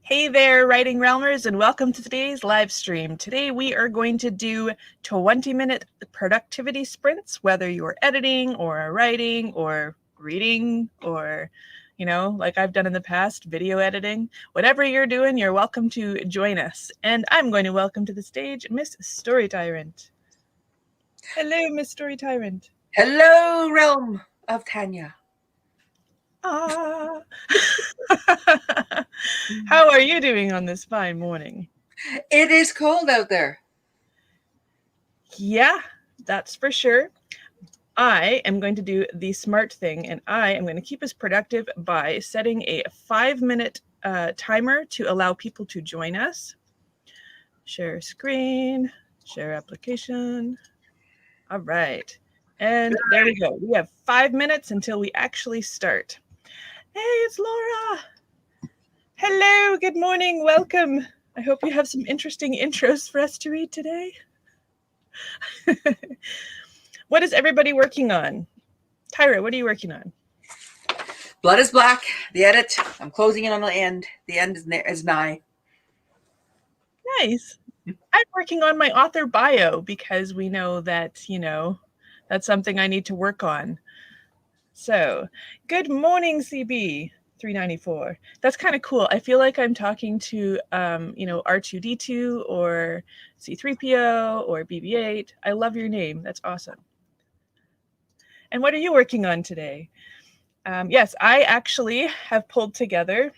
Hey there, Writing Realmers, and welcome to today's live stream. Today we are going to do 20-minute productivity sprints, whether you're editing or writing or reading or, like I've done in the past, video editing. Whatever you're doing, you're welcome to join us. And I'm going to welcome to the stage Miss Story Tyrant. Hello, Miss Story Tyrant. Hello, realm of Tanya. How are you doing on this fine morning? It is cold out there. Yeah, that's for sure. I am going to do the smart thing, and I am going to keep us productive by setting a 5-minute timer to allow people to join us. Share screen, share application. All right. And there we go. We have 5 minutes until we actually start. Hey, it's Laura. Hello, good morning, welcome. I hope you have some interesting intros for us to read today. What is everybody working on? Tyra, what are you working on? Blood is Black, the edit. I'm closing in on the end. The end is nigh. Nice. I'm working on my author bio because we know that, that's something I need to work on. So, good morning, CB 394. That's kind of cool. I feel like I'm talking to, R2D2 or C3PO or BB8. I love your name. That's awesome. And what are you working on today? Yes, I actually have pulled together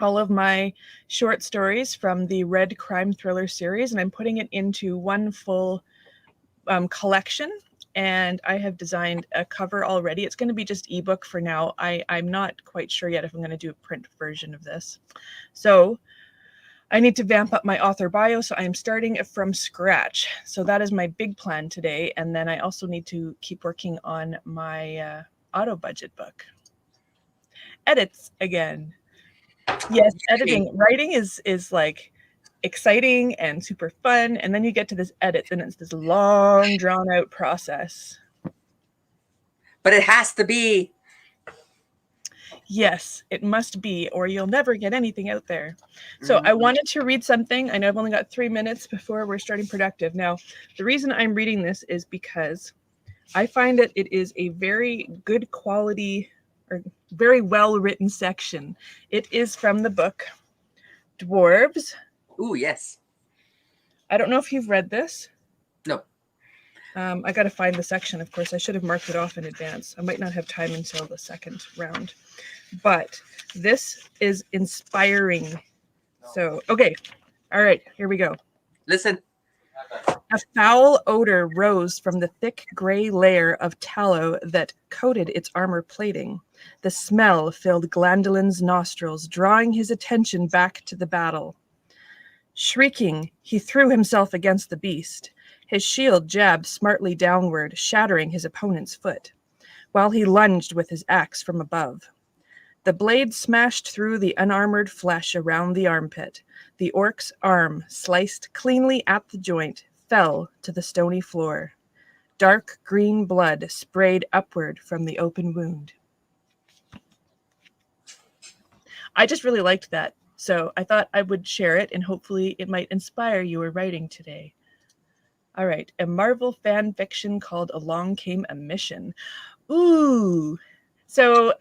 all of my short stories from the Red Crime Thriller series, and I'm putting it into one full collection. And I have designed a cover already. It's going to be just ebook for now. I'm not quite sure yet if I'm going to do a print version of this. So I need to vamp up my author bio, so I am starting from scratch. So that is my big plan today. And then I also need to keep working on my auto budget book. Edits again. Yes, editing, writing is like exciting and super fun, and then you get to this edit and it's this long drawn out process. But it has to be. Yes, it must be, or you'll never get anything out there. So I wanted to read something. I know I've only got 3 minutes before we're starting productive. Now, the reason I'm reading this is because I find that it is a very good quality or very well written section. It is from the book Dwarves. Ooh, yes. I don't know if you've read this. No. I got to find the section, of course. I should have marked it off in advance. I might not have time until the second round. But this is inspiring. So, okay. All right, here we go. Listen. A foul odor rose from the thick gray layer of tallow that coated its armor plating. The smell filled Glandulin's nostrils, drawing his attention back to the battle. Shrieking, he threw himself against the beast. His shield jabbed smartly downward, shattering his opponent's foot, while he lunged with his axe from above. The blade smashed through the unarmored flesh around the armpit. The orc's arm, sliced cleanly at the joint, fell to the stony floor. Dark green blood sprayed upward from the open wound. I just really liked that. So I thought I would share it, and hopefully it might inspire your writing today. All right, a Marvel fan fiction called Along Came a Mission. Ooh. So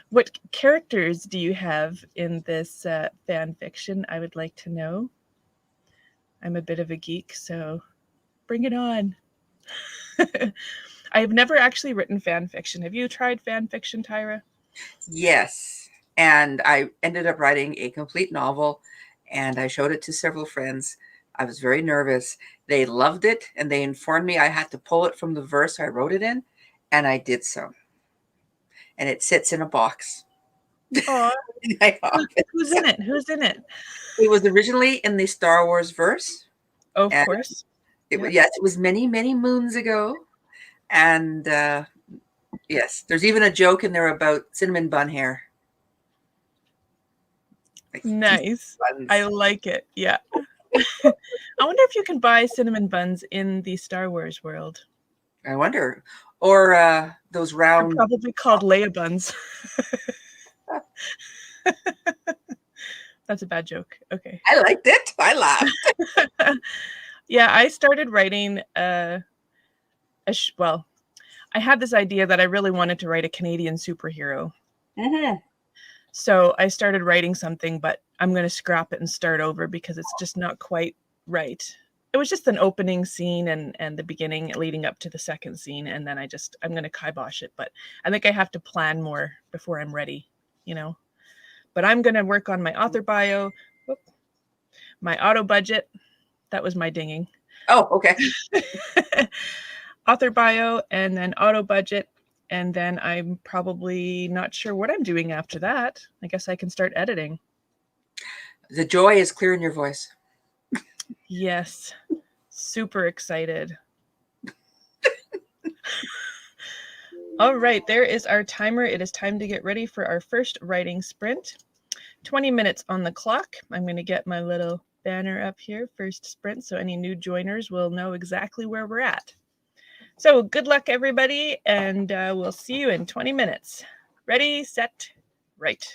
what characters do you have in this fan fiction? I would like to know. I'm a bit of a geek, so bring it on. I've never actually written fan fiction. Have you tried fan fiction, Tyra? Yes. And I ended up writing a complete novel, and I showed it to several friends. I was very nervous. They loved it, and they informed me I had to pull it from the verse I wrote it in, and I did so. And it sits in a box. Oh, who's in it? Who's in it? It was originally in the Star Wars verse. Oh, of course. Yes, it was many, many moons ago. And yes, there's even a joke in there about cinnamon bun hair. Like, nice. I like it. Yeah. I wonder if you can buy cinnamon buns in the Star Wars world. I wonder. Or those round... They're probably called Leia buns. That's a bad joke. Okay. I liked it. I laughed. Yeah, I started writing well, I had this idea that I really wanted to write a Canadian superhero. Mm-hmm. So I started writing something, but I'm going to scrap it and start over because it's just not quite right. It was just an opening scene and the beginning leading up to the second scene. And then I'm going to kibosh it. But I think I have to plan more before I'm ready, you know. But I'm going to work on my author bio, my auto budget. That was my dinging. Oh, okay. Author bio and then auto budget. And then I'm probably not sure what I'm doing after that. I guess I can start editing. The joy is clear in your voice. Yes. Super excited. All right, there is our timer. It is time to get ready for our first writing sprint. 20 minutes on the clock. I'm going to get my little banner up here, first sprint, so any new joiners will know exactly where we're at. So good luck, everybody, and we'll see you in 20 minutes. Ready, set, write.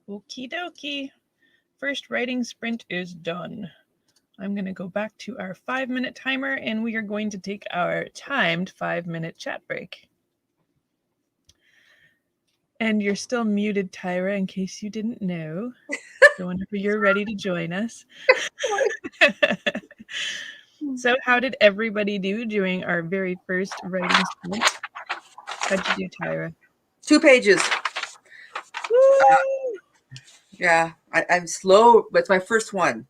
Okie dokie. First writing sprint is done. I'm going to go back to our 5-minute timer and we are going to take our timed 5-minute chat break. And you're still muted, Tyra, in case you didn't know. So whenever you're ready to join us. So how did everybody do during our very first writing sprint? How'd you do, Tyra? 2 pages. Yeah, I'm slow, but it's my first one.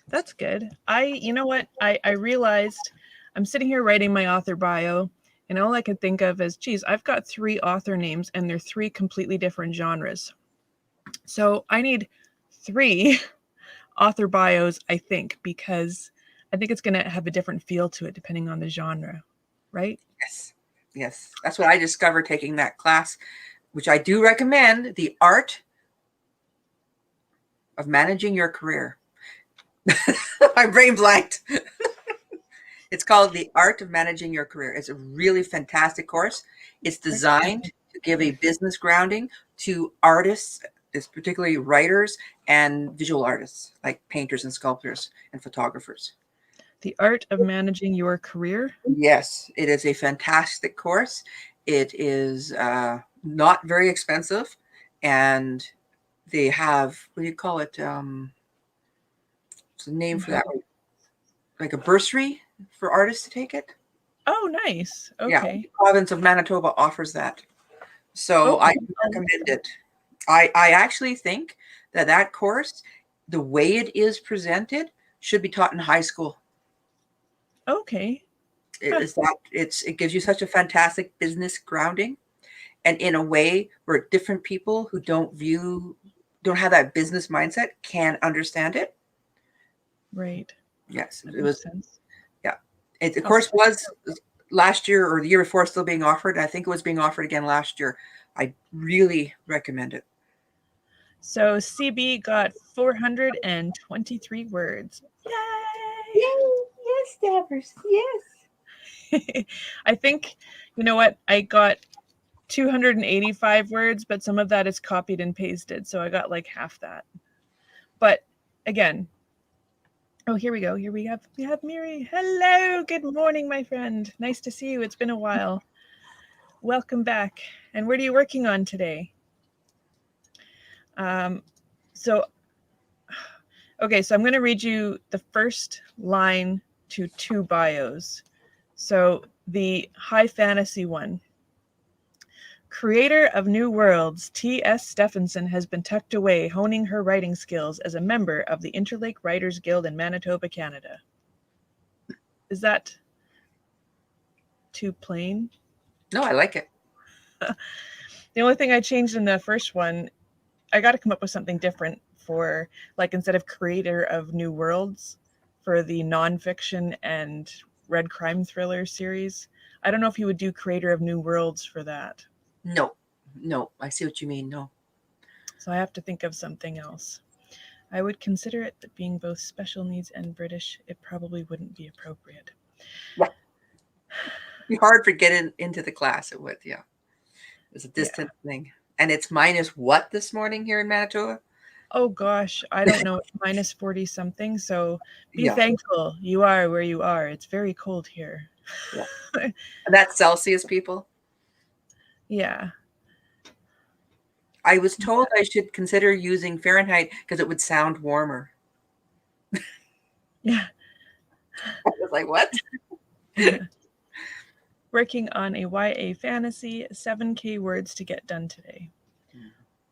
That's good. You know what? I realized I'm sitting here writing my author bio, and all I could think of is, geez, I've got 3 author names, and they're 3 completely different genres. So I need 3 author bios, I think, because I think it's going to have a different feel to it depending on the genre, right? Yes. That's what I discovered taking that class, which I do recommend, The Art of Managing Your Career. My brain blanked. It's called The Art of Managing Your Career. It's a really fantastic course. It's designed to give a business grounding to artists, particularly writers and visual artists, like painters and sculptors and photographers. The Art of Managing Your Career? Yes, it is a fantastic course. It is not very expensive, and they have, what do you call it? What's the name for that? Like a bursary for artists to take it. Oh, nice. Okay. Yeah, the province of Manitoba offers that. So I recommend it. I actually think that course, the way it is presented, should be taught in high school. Okay. It gives you such a fantastic business grounding, and in a way where different people who don't have that business mindset can understand it. Right. Yes, it was sense. Yeah, the course was last year or the year before still being offered. I think it was being offered again last year. I really recommend it. So CB got 423 words. Yay! Yes, Davers. Yes. I think, you know what? I got 285 words, but some of that is copied and pasted. So I got like half that. But again, oh, here we go. Here we have Miri. Hello. Good morning, my friend. Nice to see you. It's been a while. Welcome back. And what are you working on today? So I'm going to read you the first line to 2 bios. So the high fantasy one. Creator of New Worlds, T.S. Stephenson has been tucked away, honing her writing skills as a member of the Interlake Writers Guild in Manitoba, Canada. Is that too plain? No, I like it. The only thing I changed in the first one, I got to come up with something different for, like, instead of creator of New Worlds, for the nonfiction and red crime thriller series. I don't know if you would do creator of New Worlds for that. No, I see what you mean. No. So I have to think of something else. I would consider it, but being both special needs and British, it probably wouldn't be appropriate. Yeah. It'd be hard for getting into the class. It would, yeah. It's a distant thing. And it's minus what this morning here in Manitoba? Oh gosh, I don't know. It's minus 40 something. So be thankful you are where you are. It's very cold here. Yeah. And that's Celsius, people? Yeah. I was told I should consider using Fahrenheit because it would sound warmer. Yeah. I was like, what? Working on a YA fantasy, 7K words to get done today.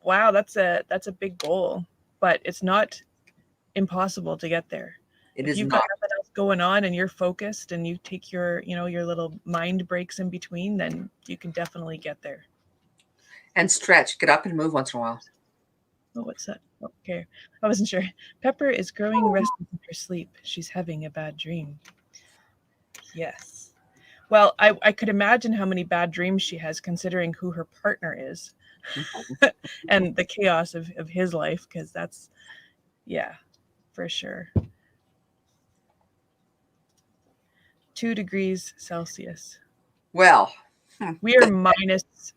Wow, that's a big goal, but it's not impossible to get there. If you've got nothing else going on and you're focused and you take your little mind breaks in between, then you can definitely get there. And stretch. Get up and move once in a while. Oh, what's that? Okay. I wasn't sure. Pepper is growing restless in her sleep. She's having a bad dream. Yes. Well, I could imagine how many bad dreams she has, considering who her partner is and the chaos of his life, because that's, yeah, for sure. 2 degrees Celsius. Well, we are minus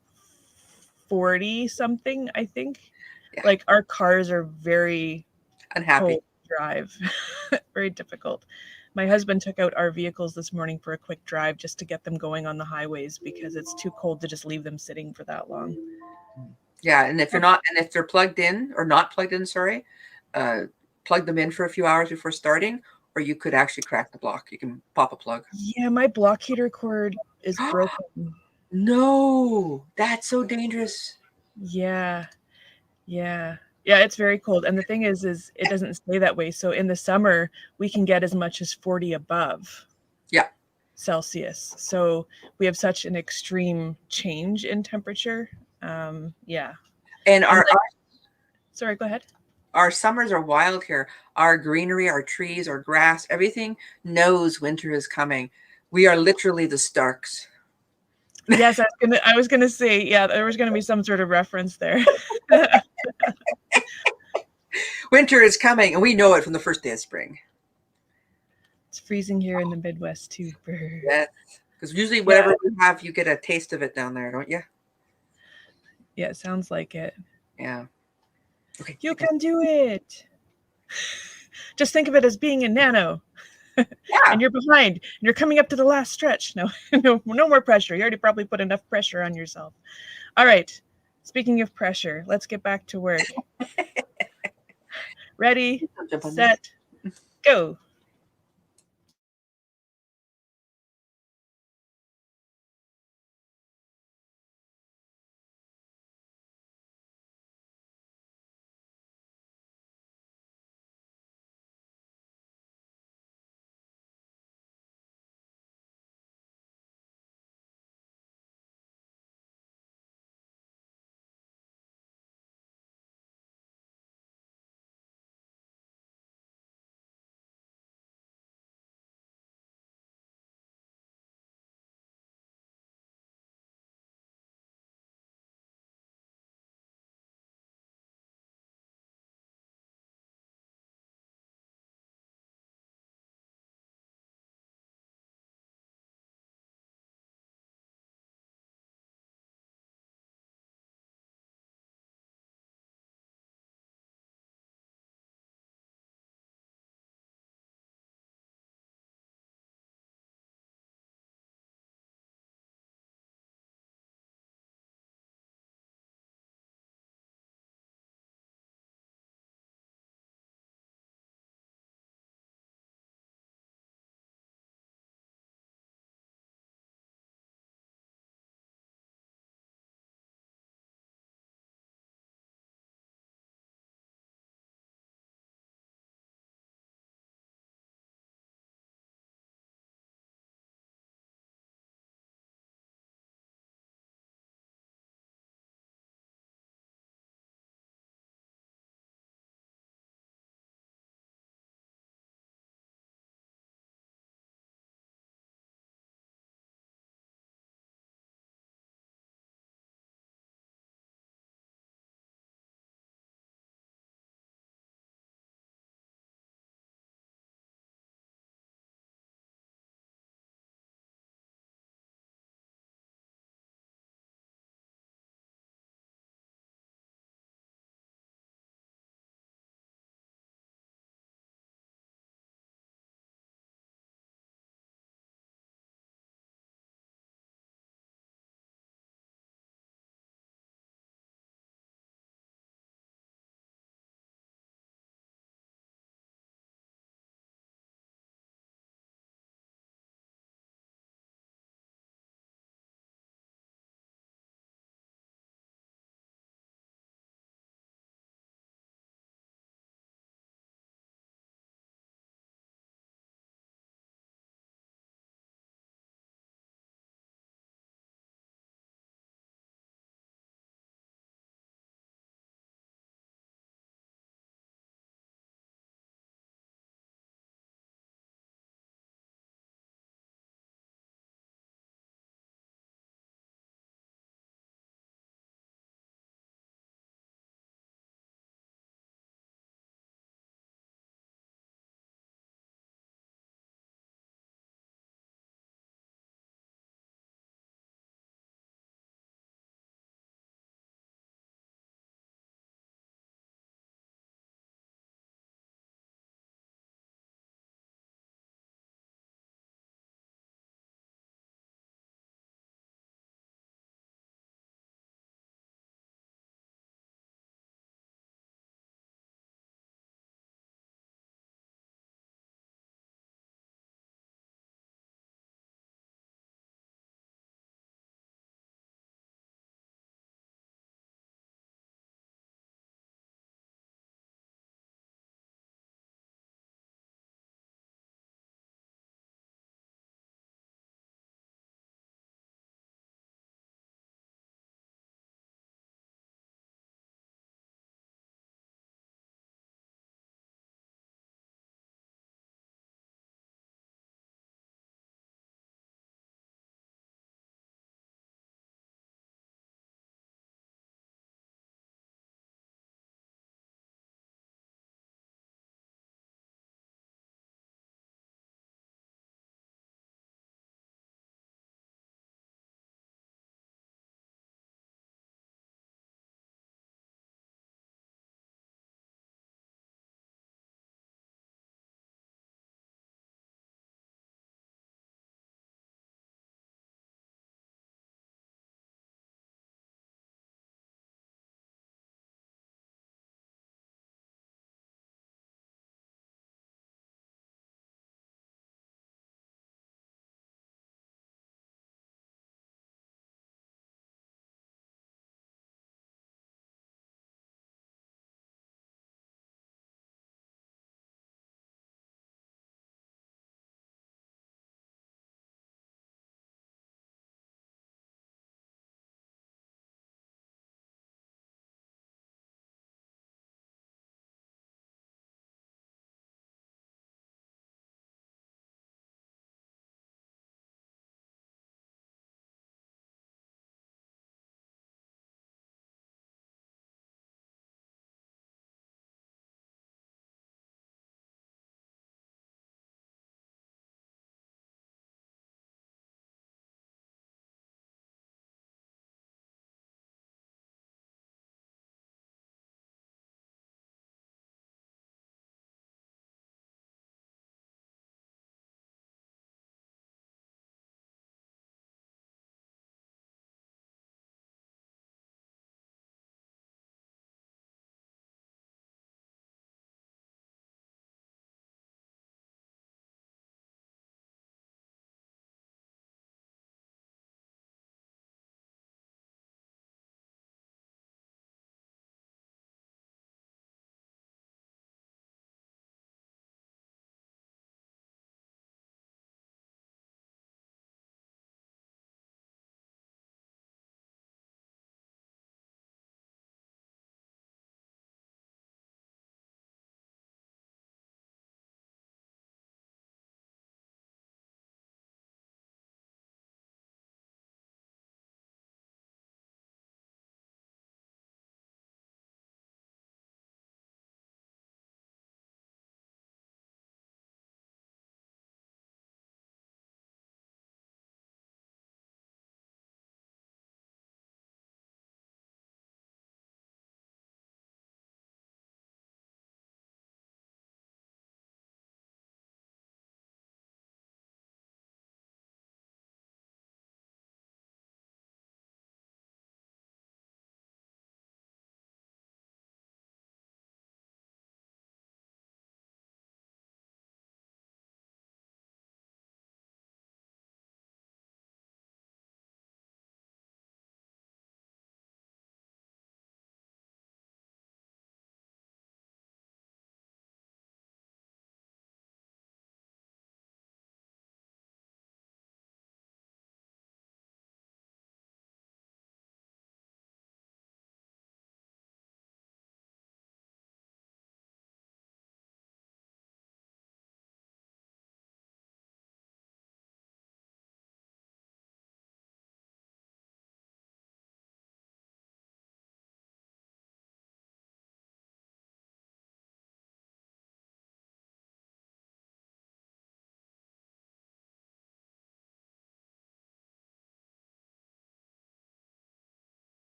40 something, I think. Yeah. Like our cars are very Unhappy. cold to drive, very difficult. My husband took out our vehicles this morning for a quick drive just to get them going on the highways because it's too cold to just leave them sitting for that long. Yeah, and if they're plugged in or not plugged in, sorry, plug them in for a few hours before starting, or you could actually crack the block. You can pop a plug. Yeah, my block heater cord is broken. No, that's so dangerous. Yeah, yeah. Yeah, it's very cold. And the thing is it doesn't stay that way. So in the summer, we can get as much as 40 above Yeah. Celsius. So we have such an extreme change in temperature. Yeah. And And our, like, sorry, go ahead. our summers are wild here. Our greenery, our trees, our grass, everything knows winter is coming. We are literally the Starks. Yes, I was gonna say, yeah, there was gonna be some sort of reference there. Winter is coming, and we know it from the first day of spring. It's freezing here in the Midwest too. Brr. Yes, because usually Yeah, whatever we have, you get a taste of it down there, don't you? yeah, it sounds like it. Yeah. Okay. You can do it. Just think of it as being a nano. Yeah. And you're behind and you're coming up to the last stretch. No, no more pressure. You already probably put enough pressure on yourself. All right. Speaking of pressure, let's get back to work. Ready, I'll jump on this. set, go.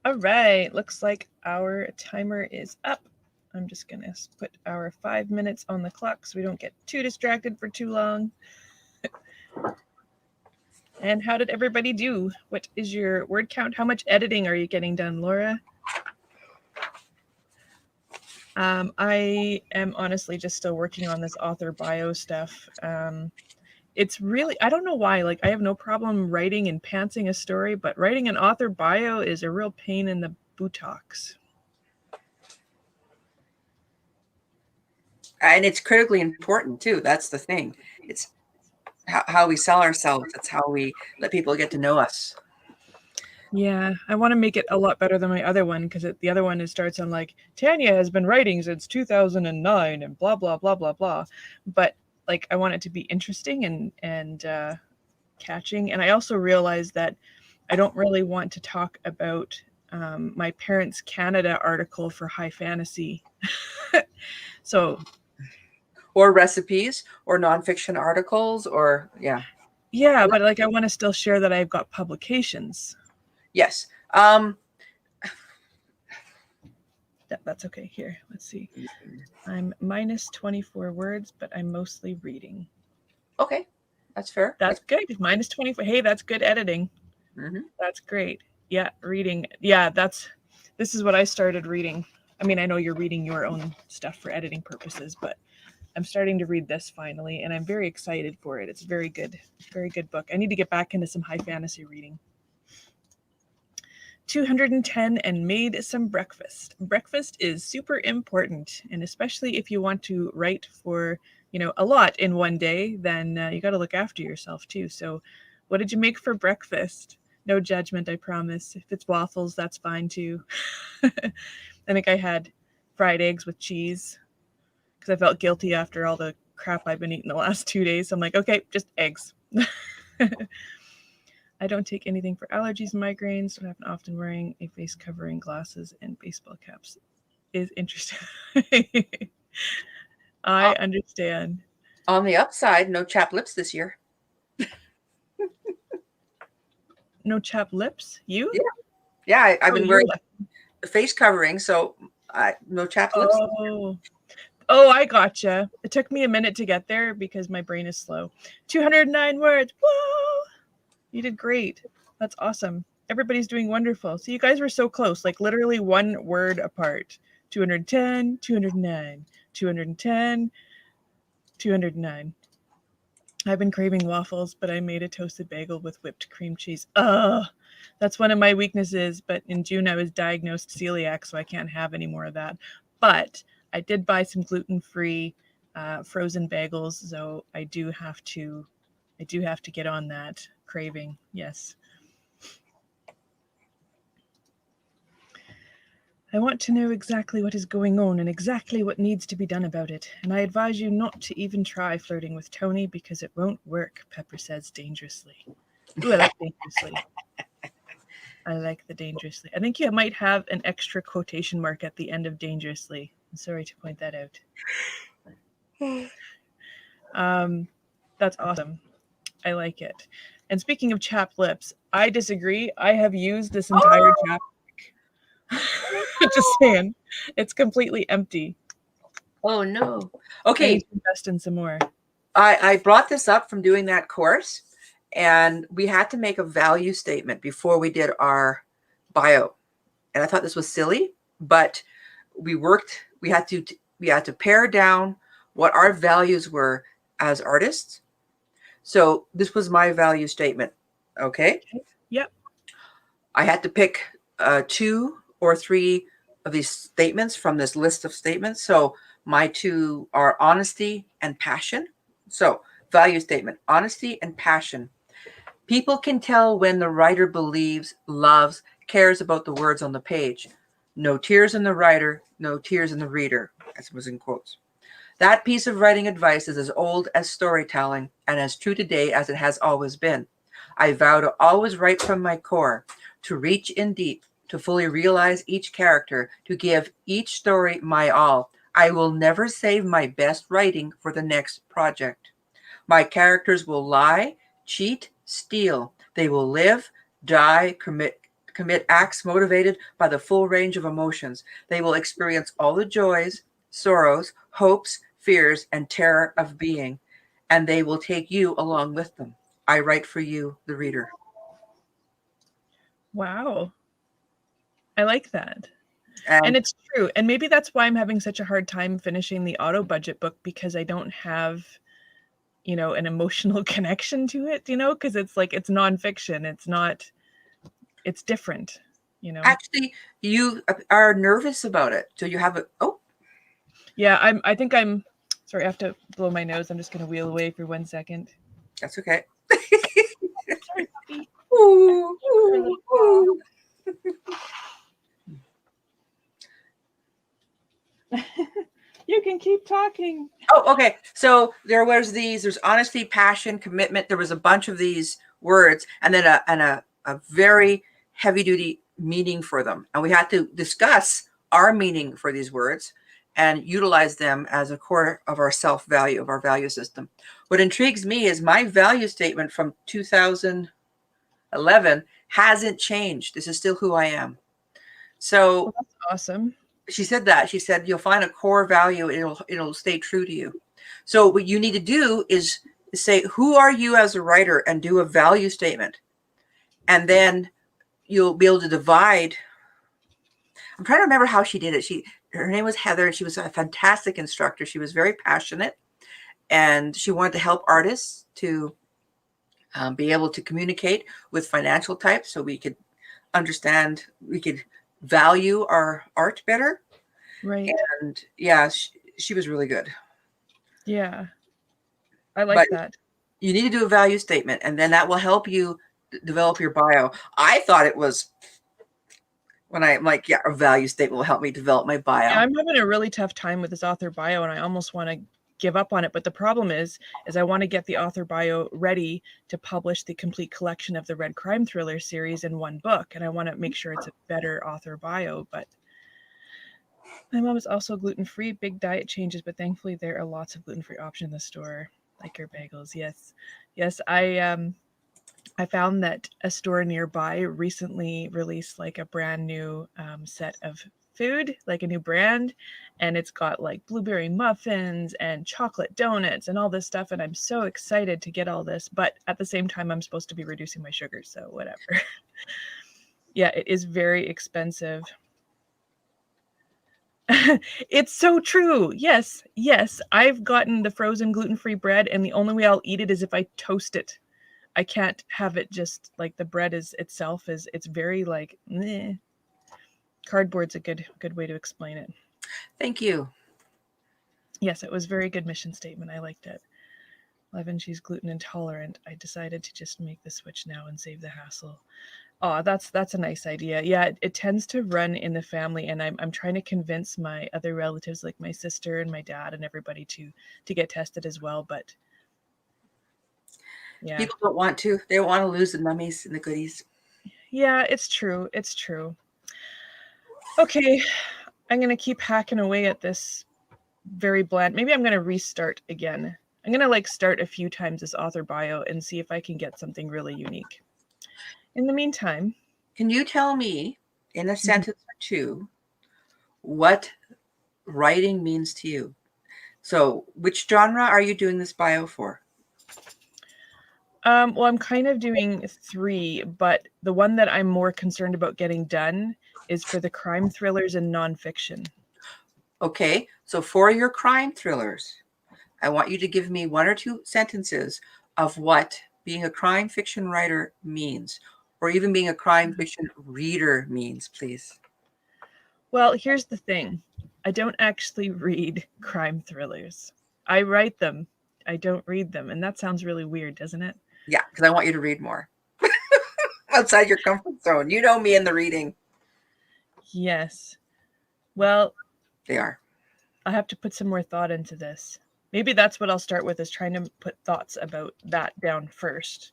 All right, looks like our timer is up. I'm just going to put our 5 minutes on the clock so we don't get too distracted for too long. And how did everybody do? What is your word count? How much editing are you getting done, Laura? I am honestly just still working on this author bio stuff. It's really, I don't know why, like I have no problem writing and pantsing a story, but writing an author bio is a real pain in the buttocks. And it's critically important too. That's the thing. It's how we sell ourselves. That's how we let people get to know us. Yeah, I want to make it a lot better than my other one because the other one it starts on like Tanya has been writing since 2009 and blah blah blah blah blah, but like I want it to be interesting and catching. And I also realized that I don't really want to talk about my parents' Canada article for high fantasy. So, or recipes or nonfiction articles or yeah, but like I want to still share that I've got publications. Yes. That's okay. Here, let's see. I'm minus 24 words, but I'm mostly reading. Okay, that's fair. That's good. Minus 24. Hey, that's good editing. That's great. Yeah, reading. Yeah, this is what I started reading. I mean, I know you're reading your own stuff for editing purposes, but I'm starting to read this finally, and I'm very excited for it. It's very good book. I need to get back into some high fantasy reading. 210 and made some breakfast. Breakfast is super important, and especially if you want to write for, a lot in one day, then you got to look after yourself too. So what did you make for breakfast? No judgment, I promise. If it's waffles, that's fine too. I think I had fried eggs with cheese because I felt guilty after all the crap I've been eating the last 2 days. So I'm like, okay, just eggs. I don't take anything for allergies and migraines. Don't happen often wearing a face covering, glasses, and baseball caps is interesting. I understand. On the upside, no chapped lips this year. No chapped lips? You? Yeah, I've been wearing the face covering, so no chapped lips. Oh, I gotcha. It took me a minute to get there because my brain is slow. 209 words. Whoa! You did great. That's awesome. Everybody's doing wonderful. So you guys were so close, like literally one word apart. 210, 209, 210, 209. I've been craving waffles, but I made a toasted bagel with whipped cream cheese. That's one of my weaknesses. But in June, I was diagnosed celiac, so I can't have any more of that. But I did buy some gluten-free frozen bagels, so I do have to get on that craving. Yes. I want to know exactly what is going on and exactly what needs to be done about it. And I advise you not to even try flirting with Tony because it won't work, Pepper says dangerously. Ooh, I like dangerously. I like the dangerously. I think you might have an extra quotation mark at the end of dangerously. I'm sorry to point that out. That's awesome. I like it. And speaking of chapped lips, I disagree. I have used this entire chapbook. Just saying, it's completely empty. Oh no. Okay. I need to invest in some more. I brought this up from doing that course, and we had to make a value statement before we did our bio. And I thought this was silly, but we had to pare down what our values were as artists. So this was my value statement. Okay. Yep. I had to pick 2 or 3 of these statements from this list of statements. So my 2 are honesty and passion. So value statement, honesty and passion. People can tell when the writer believes, loves, cares about the words on the page. No tears in the writer, no tears in the reader, as was in quotes. That piece of writing advice is as old as storytelling and as true today as it has always been. I vow to always write from my core, to reach in deep, to fully realize each character, to give each story my all. I will never save my best writing for the next project. My characters will lie, cheat, steal. They will live, die, commit acts motivated by the full range of emotions. They will experience all the joys, sorrows, hopes, fears, and terror of being, and they will take you along with them. I write for you, the reader. Wow. I like that. And And it's true. And maybe that's why I'm having such a hard time finishing the auto budget book, because I don't have, an emotional connection to it, because it's like, it's nonfiction. It's not, it's different, actually, you are nervous about it. So you have a, oh, Yeah, I think I'm sorry, I have to blow my nose. I'm just going to wheel away for 1 second. that's okay. Sorry, puppy. Ooh, ooh, ooh. You can keep talking. Oh, okay. So there's honesty, passion, commitment. There was a bunch of these words, and then a very heavy duty meaning for them. And we had to discuss our meaning for these words and utilize them as a core of our self-value, of our value system. What intrigues me is my value statement from 2011 hasn't changed. This is still who I am. So Well, that's awesome. she said that. She said, you'll find a core value. It'll stay true to you. So what you need to do is say, who are you as a writer, and do a value statement. And then you'll be able to divide. I'm trying to remember how she did it. Her name was Heather, and she was a fantastic instructor. She was very passionate, and she wanted to help artists to be able to communicate with financial types, so we could understand, we could value our art better. Right. And yeah, she was really good. Yeah. I like that. You need to do a value statement, and then that will help you develop your bio. I thought it was, when I'm like, yeah, a value statement will help me develop my bio. Yeah, I'm having a really tough time with this author bio, and I almost want to give up on it. But the problem is I want to get the author bio ready to publish the complete collection of the Red Crime Thriller series in one book. And I want to make sure it's a better author bio. But my mom is also gluten-free, big diet changes, but thankfully there are lots of gluten-free options in the store, like your bagels. Yes. Yes, I found that a store nearby recently released like a brand new set of food, like a new brand, and it's got like blueberry muffins and chocolate donuts and all this stuff, and I'm so excited to get all this, but at the same time I'm supposed to be reducing my sugar, so whatever. Yeah, it is very expensive. It's so true. Yes, I've gotten the frozen gluten-free bread, and the only way I'll eat it is if I toast it. I can't have it just like the bread itself it's very like, meh. Cardboard's a good way to explain it. Thank you. Yes, it was a very good mission statement. I liked it. Levin, she's gluten intolerant. I decided to just make the switch now and save the hassle. Oh, that's a nice idea. Yeah, it tends to run in the family, and I'm trying to convince my other relatives, like my sister and my dad and everybody, to get tested as well. But yeah, people don't want to. They don't want to lose the nummies and the goodies. Yeah, it's true. It's true. Okay, I'm gonna keep hacking away at this very bland. Maybe I'm gonna restart again. I'm gonna like start a few times this author bio and see if I can get something really unique. In the meantime, can you tell me in a sentence or two what writing means to you? So which genre are you doing this bio for? well, I'm kind of doing 3, but the one that I'm more concerned about getting done is for the crime thrillers and nonfiction. Okay, so for your crime thrillers, I want you to give me 1 or 2 sentences of what being a crime fiction writer means, or even being a crime fiction reader means, please. Well, here's the thing. I don't actually read crime thrillers. I write them. I don't read them. And that sounds really weird, doesn't it? Yeah, because I want you to read more. Outside your comfort zone. You know me and the reading. Yes. Well, they are. I have to put some more thought into this. Maybe that's what I'll start with, is trying to put thoughts about that down first,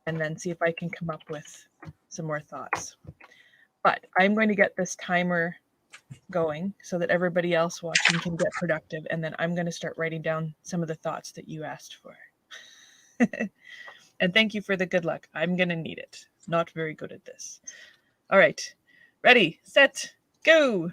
and then see if I can come up with some more thoughts. But I'm going to get this timer going so that everybody else watching can get productive, and then I'm going to start writing down some of the thoughts that you asked for. And thank you for the good luck. I'm going to need it. Not very good at this. All right. Ready, set, go.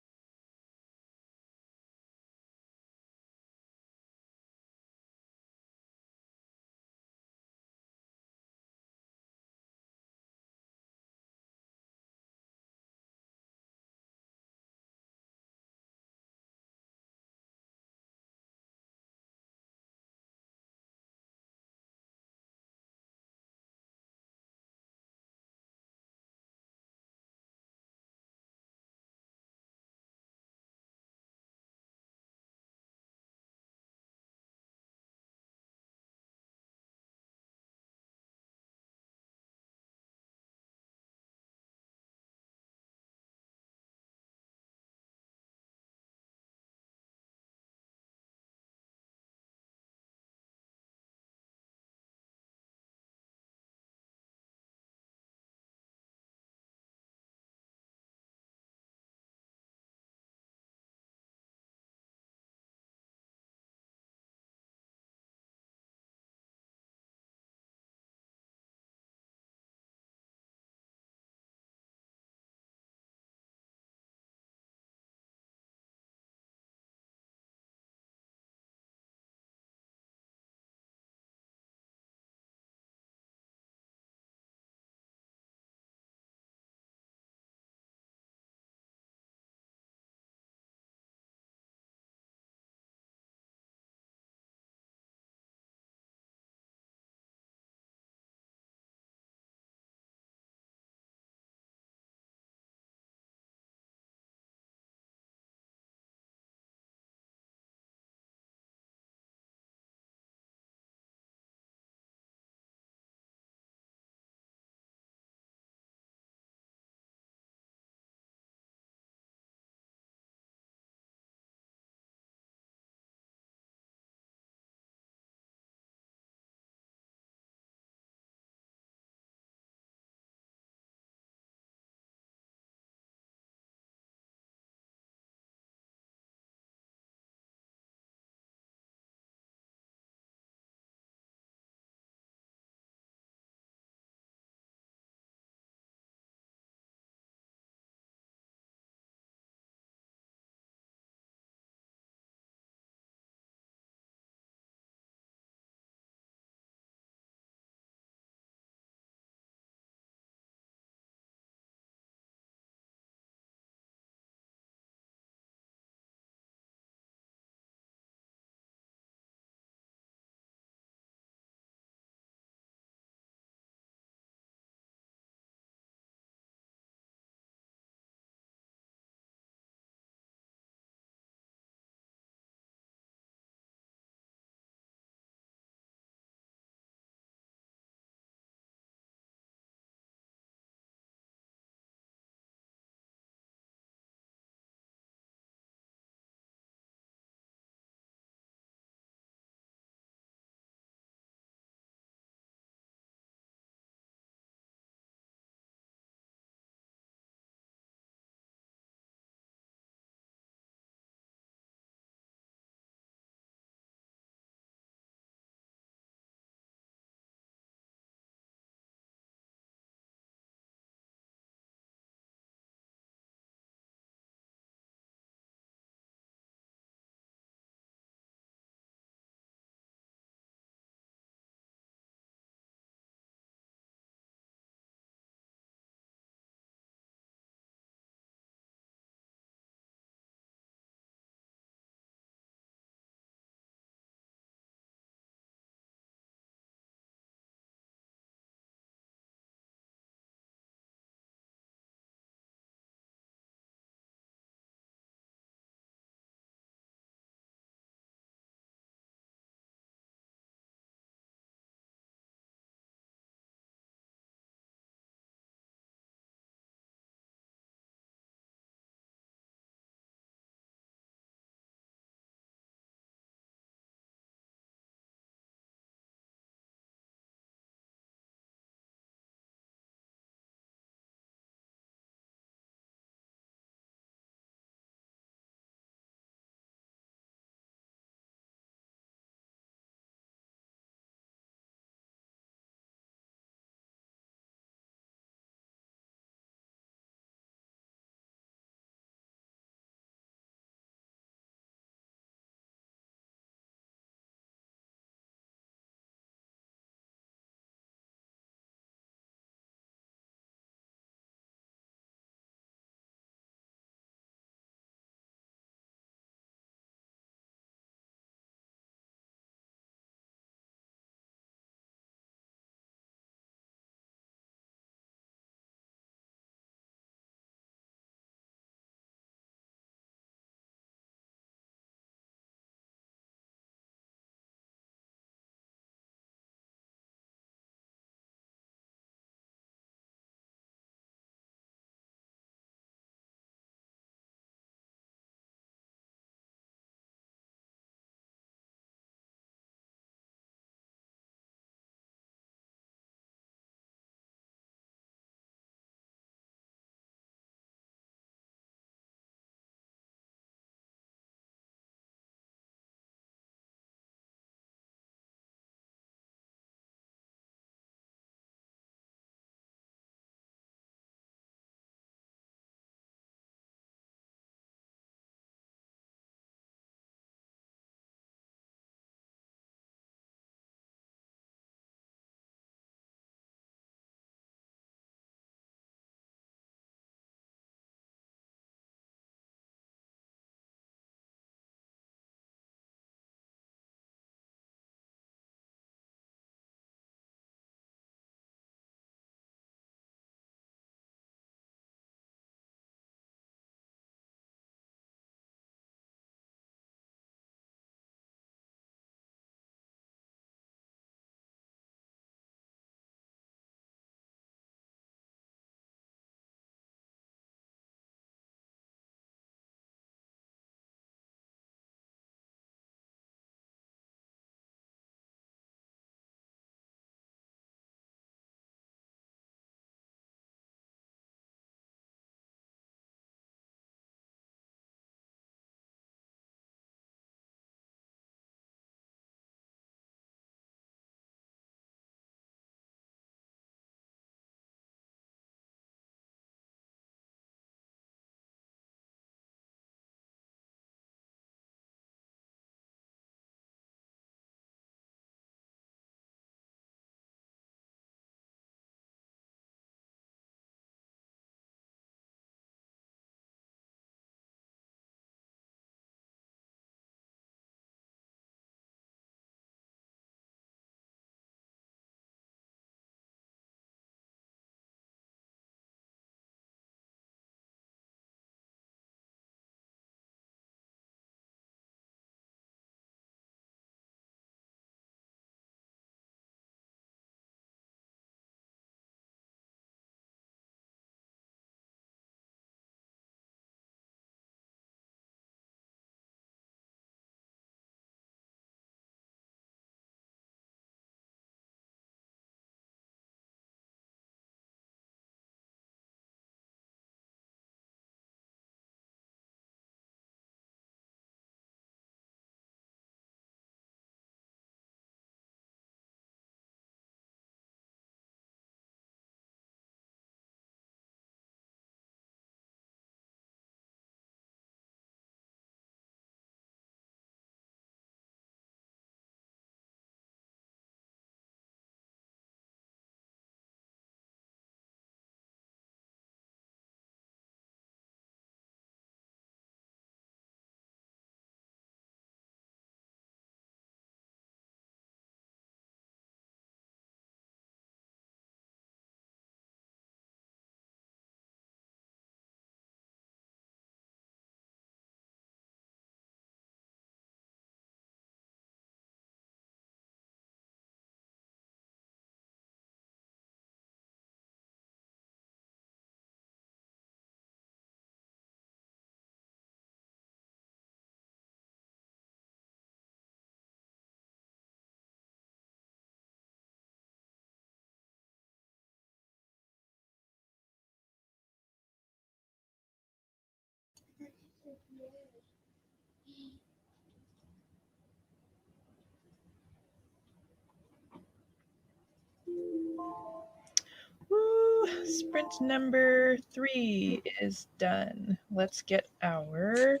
sprint number 3 is done. Let's get our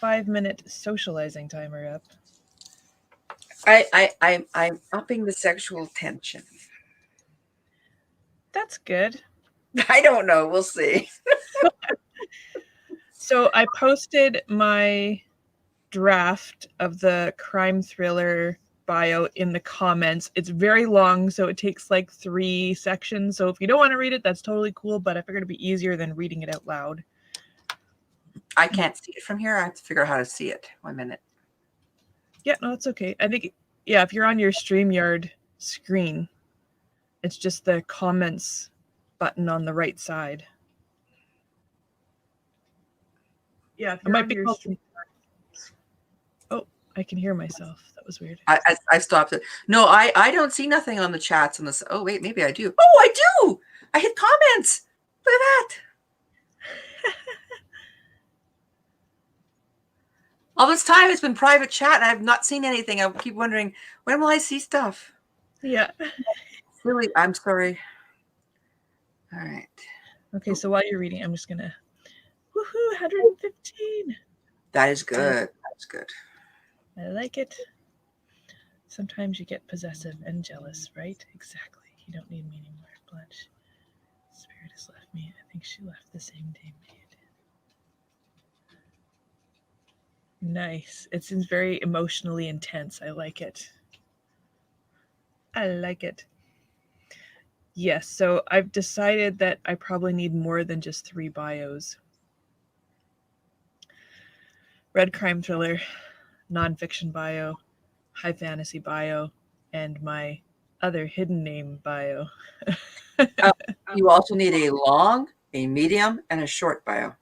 5-minute socializing timer up. I'm upping the sexual tension. That's good. I don't know. We'll see. So I posted my draft of the crime thriller bio in the comments. It's very long, so it takes like 3 sections. So if you don't want to read it, that's totally cool, but I figured it'd be easier than reading it out loud. I can't see it from here. I have to figure out how to see it. 1 minute. Yeah, no, it's okay. I think, yeah, if you're on your StreamYard screen, it's just the comments button on the right side. Yeah, if you're on your StreamYard. Oh, I can hear myself. That was weird. I stopped it. No, I don't see nothing on the chats on this. Oh, wait, maybe I do. Oh, I do. I hit comments. Look at that. All this time it's been private chat and I've not seen anything. I keep wondering, when will I see stuff? Yeah. Really, I'm sorry. All right. Okay, so while you're reading, I'm just going to, woohoo, 115. That is good. That's good. I like it. Sometimes you get possessive and jealous, right? Exactly. You don't need me anymore, Blanche. Spirit has left me. I think she left the same day me did. Nice. It seems very emotionally intense. I like it. I like it. Yes, so I've decided that I probably need more than just 3 bios. Red crime thriller, nonfiction bio, high fantasy bio, and my other hidden name bio. You also need a long, a medium, and a short bio.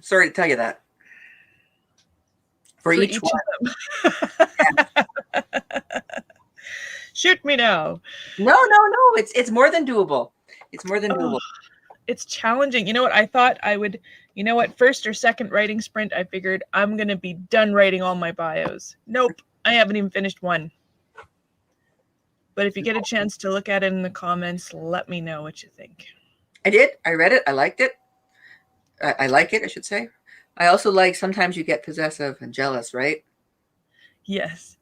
Sorry to tell you that. For each one. Shoot me now. No. It's more than doable. It's more than doable. It's challenging. You know what? I thought I would, you know what? First or second writing sprint, I figured I'm going to be done writing all my bios. Nope. I haven't even finished one. But if you get a chance to look at it in the comments, let me know what you think. I did. I read it. I liked it. I like it, I should say. I also like sometimes you get possessive and jealous, right? Yes.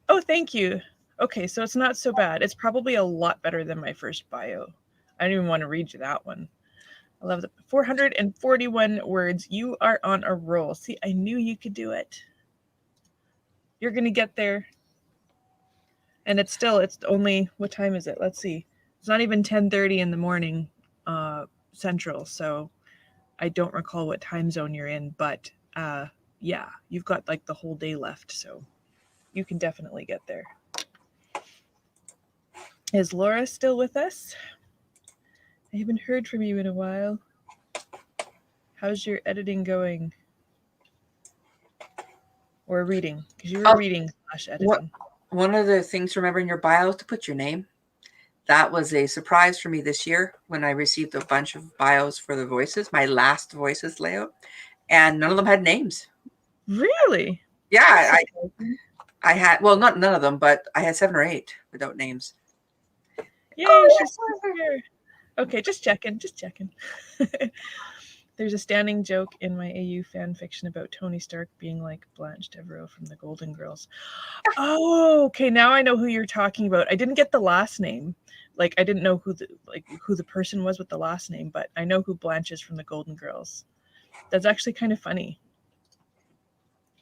Oh, thank you. Okay, so it's not so bad. It's probably a lot better than my first bio. I don't even want to read you that one. I love it. 441 words. You are on a roll. See, I knew you could do it. You're going to get there. And it's only, what time is it? Let's see. It's not even 10:30 in the morning Central, so I don't recall what time zone you're in, but yeah, you've got like the whole day left, so you can definitely get there. Is Laura still with us? I haven't heard from you in a while. How's your editing going? Or reading? Because you were reading / editing. One of the things to remember in your bio is to put your name. That was a surprise for me this year when I received a bunch of bios for the voices, my last voices layout, and none of them had names. Really? Yeah, I had, well, not none of them, but I had 7 or 8 without names. Yay, she's here. Okay, just checking. There's a standing joke in my AU fan fiction about Tony Stark being like Blanche Devereaux from the Golden Girls. Oh, okay. Now I know who you're talking about. I didn't get the last name. Like I didn't know who the person was with the last name, but I know who Blanche is from the Golden Girls. That's actually kind of funny.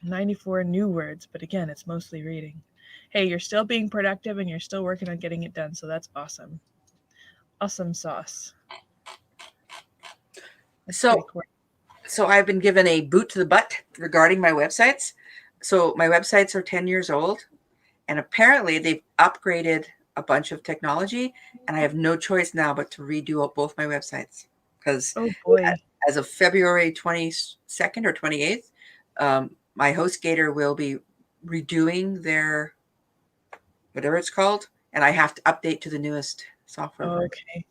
94 new words, but again, it's mostly reading. Hey, you're still being productive and you're still working on getting it done, so that's awesome. Awesome sauce. So I've been given a boot to the butt regarding my websites. So my websites are 10 years old, and apparently they've upgraded a bunch of technology, and I have no choice now but to redo both my websites because as of February 22nd or 28th, my HostGator will be redoing their whatever it's called, and I have to update to the newest software. Okay.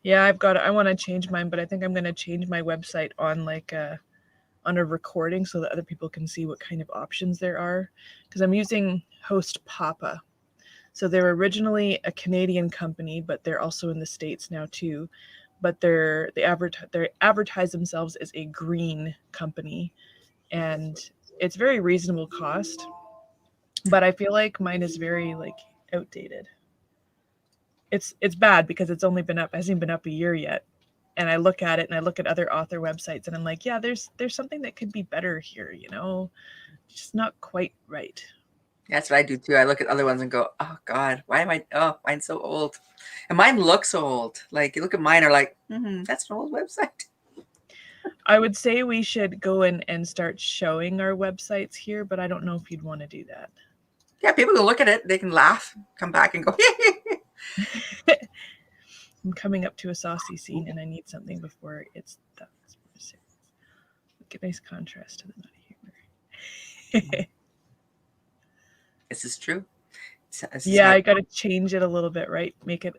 Yeah, I want to change mine, but I think I'm going to change my website on on a recording so that other people can see what kind of options there are, because I'm using Host Papa. So they're originally a Canadian company, but they're also in the States now too. But they advertise themselves as a green company, and it's very reasonable cost. But I feel like mine is very like outdated. It's bad because it's only been up hasn't been up a year yet. And I look at it and I look at other author websites and I'm like, yeah, there's something that could be better here, you know? Just not quite right. That's what I do too. I look at other ones and go, oh God, why am I, oh, mine's so old. And mine looks old. Like you look at mine are like, that's an old website. I would say we should go in and start showing our websites here, but I don't know if you'd want to do that. Yeah, people can look at it. They can laugh, come back and go, I'm coming up to a saucy scene and I need something before it's done. Look at nice contrast to the nutty humor. this is true. This is Yeah, how, I gotta change it a little bit, right? Make it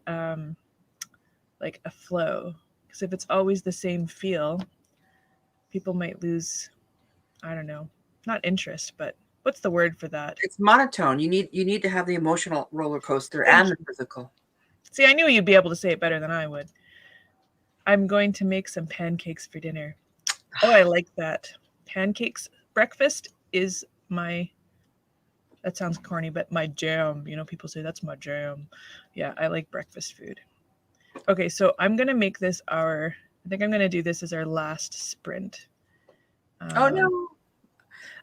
like a flow. Because if it's always the same feel, people might lose, I don't know, not interest, but what's the word for that? it's monotone. You need to have the emotional roller coaster Thank and you. the physical. See, I knew you'd be able to say it better than I would. I'm going to make some pancakes for dinner. Oh, I like that. Pancakes breakfast is my that sounds corny, but my jam. You know, people say that's my jam. Yeah, I like breakfast food. Okay, so I'm gonna make this our. I think I'm gonna do this as our last sprint. Oh Um, no.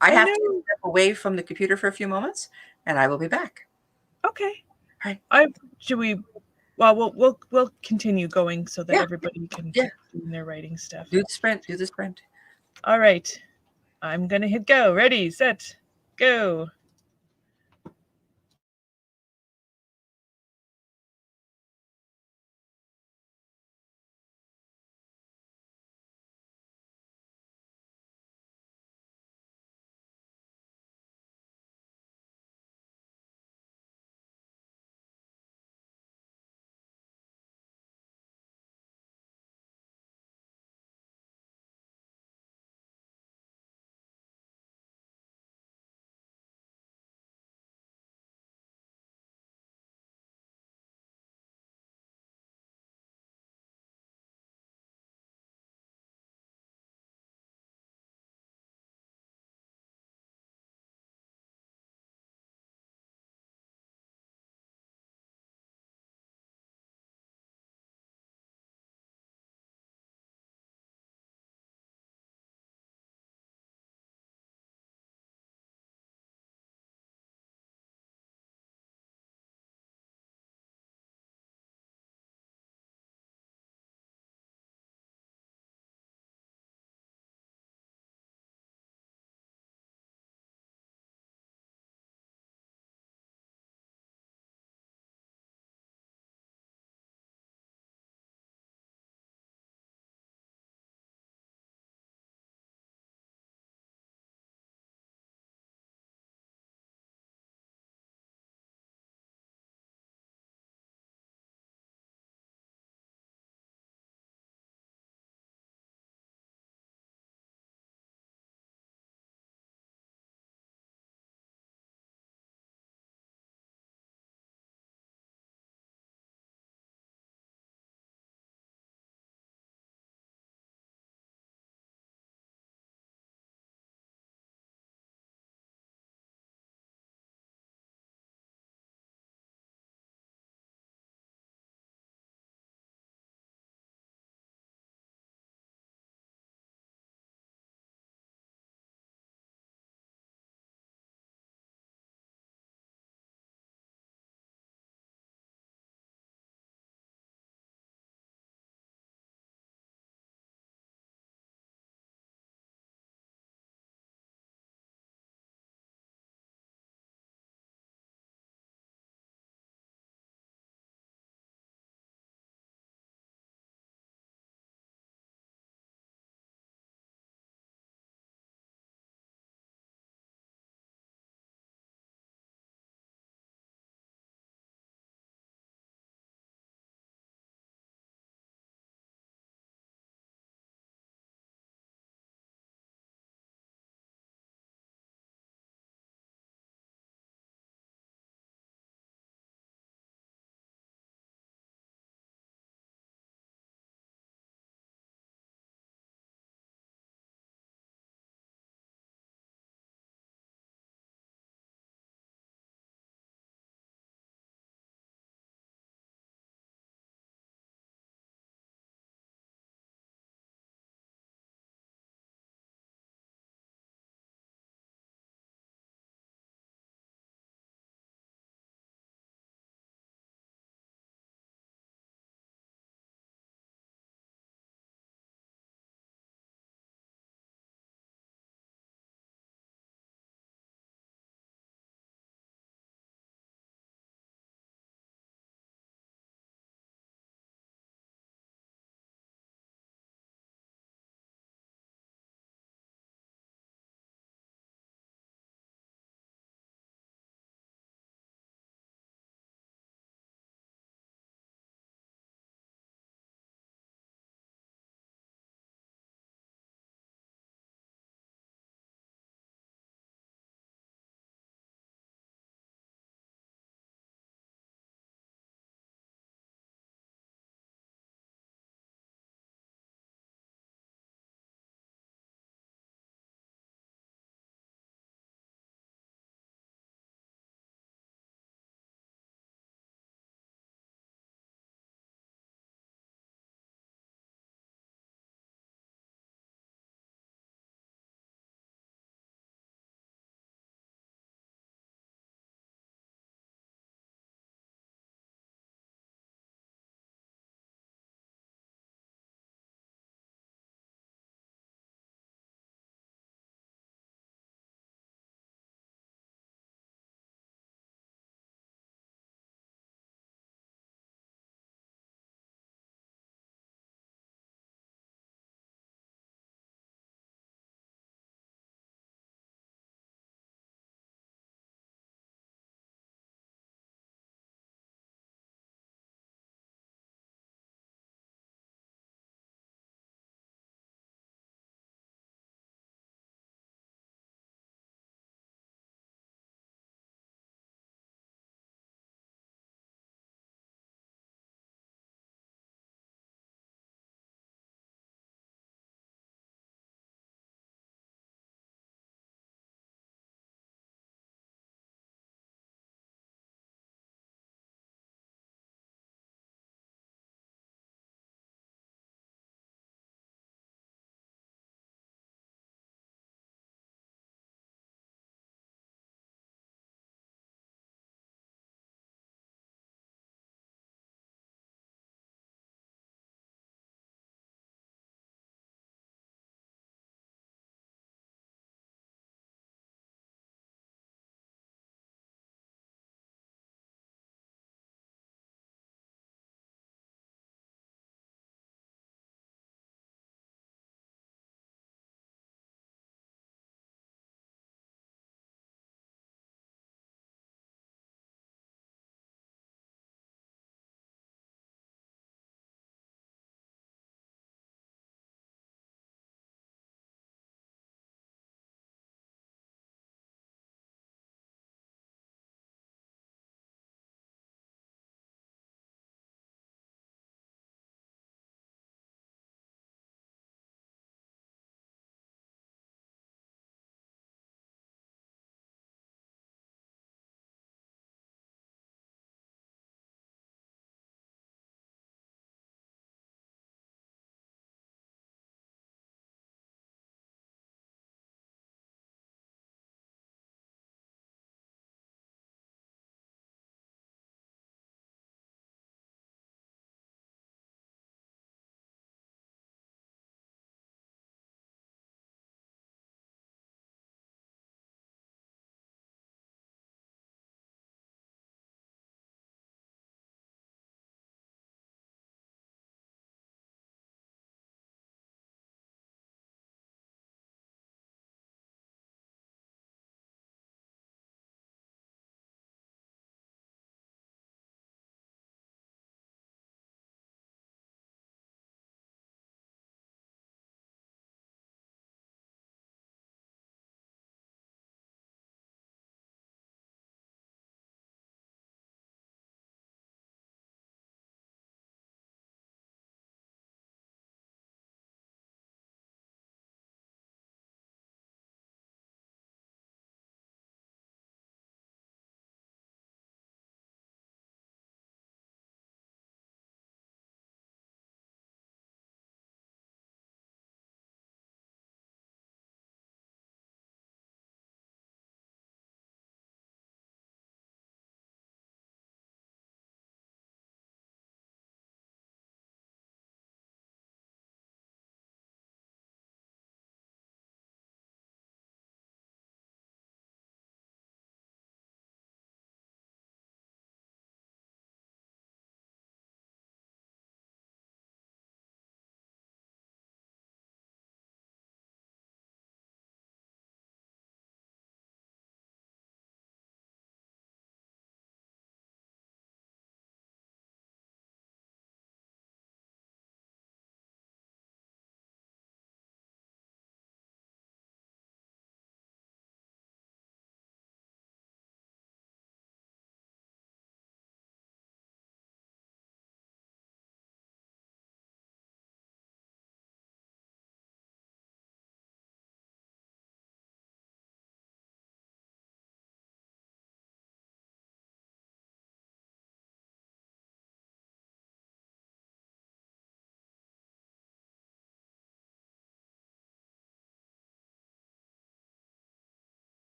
I I have to know. step away from the computer for a few moments and I will be back. Okay. All right. I should we. Well, we'll continue going so that Yeah. everybody can Yeah. keep doing their writing stuff. Do the sprint. Do the sprint. All right. I'm gonna hit go. Ready, set, go.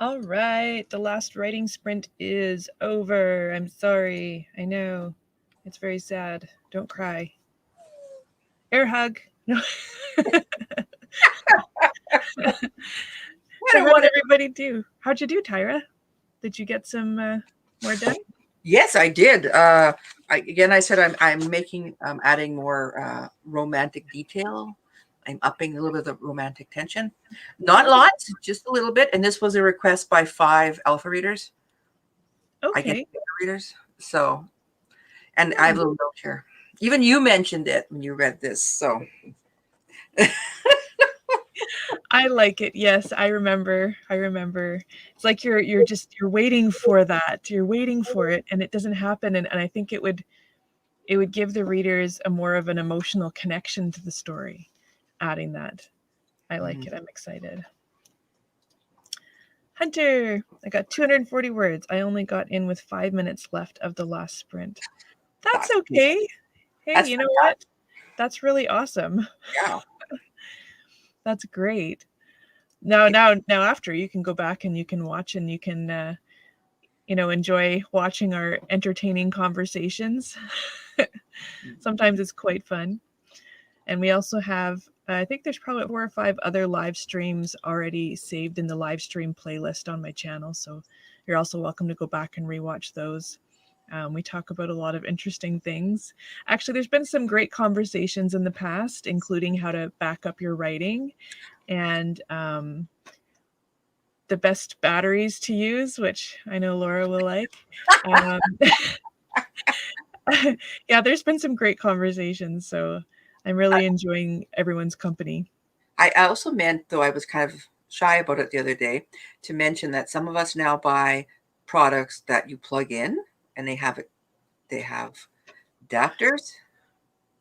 All right, the last writing sprint is over. I'm sorry. I know. It's very sad. Don't cry. Air hug. No. So how did everybody do? How'd you do, Tyra? Did you get some more done? Yes, I did. I said I'm making adding more romantic detail. I'm upping a little bit of the romantic tension. Not lots, just a little bit. And this was a request by 5 alpha readers. I get Okay. beta readers. So, and I have a little note here. Even you mentioned it when you read this. So I like it. Yes, I remember. I remember. It's like you're waiting for that. You're waiting for it and it doesn't happen. And I think it would give the readers a more of an emotional connection to the story, adding that. I like it. I'm excited. Hunter, I got 240 words. I only got in with 5 minutes left of the last sprint. That's okay. Hey, that's you know what? That's really awesome. yeah. That's great. Now after you can go back and you can watch and you can enjoy watching our entertaining conversations. Sometimes it's quite fun. And we also have, I think there's probably 4 or 5 other live streams already saved in the live stream playlist on my channel. So you're also welcome to go back and rewatch those. We talk about a lot of interesting things. Actually, there's been some great conversations in the past, including how to back up your writing and the best batteries to use, which I know Laura will like. Yeah, there's been some great conversations. So I'm really enjoying everyone's company. I also meant, though I was kind of shy about it the other day, to mention that some of us now buy products that you plug in and they have adapters.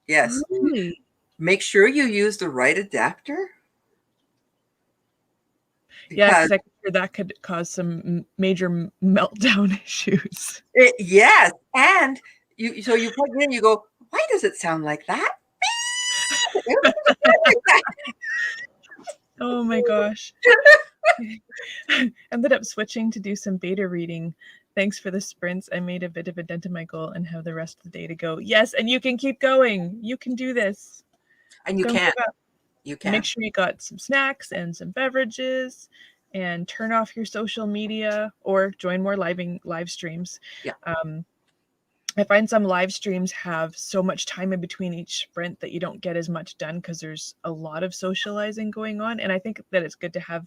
Yes. Really? Make sure you use the right adapter. Yeah, Because because I hear that could cause some major meltdown issues. yes, and you plug it in, you go, why does it sound like that? Oh my gosh. Ended up switching to do some beta reading. Thanks for the sprints. I made a bit of a dent in my goal and have the rest of the day to go. Yes, and you can keep going. You can do this. And you Don't can. give up. You can. Make sure you got some snacks and some beverages and turn off your social media or join more live streams. Yeah. I find some live streams have so much time in between each sprint that you don't get as much done because there's a lot of socializing going on. And I think that it's good to have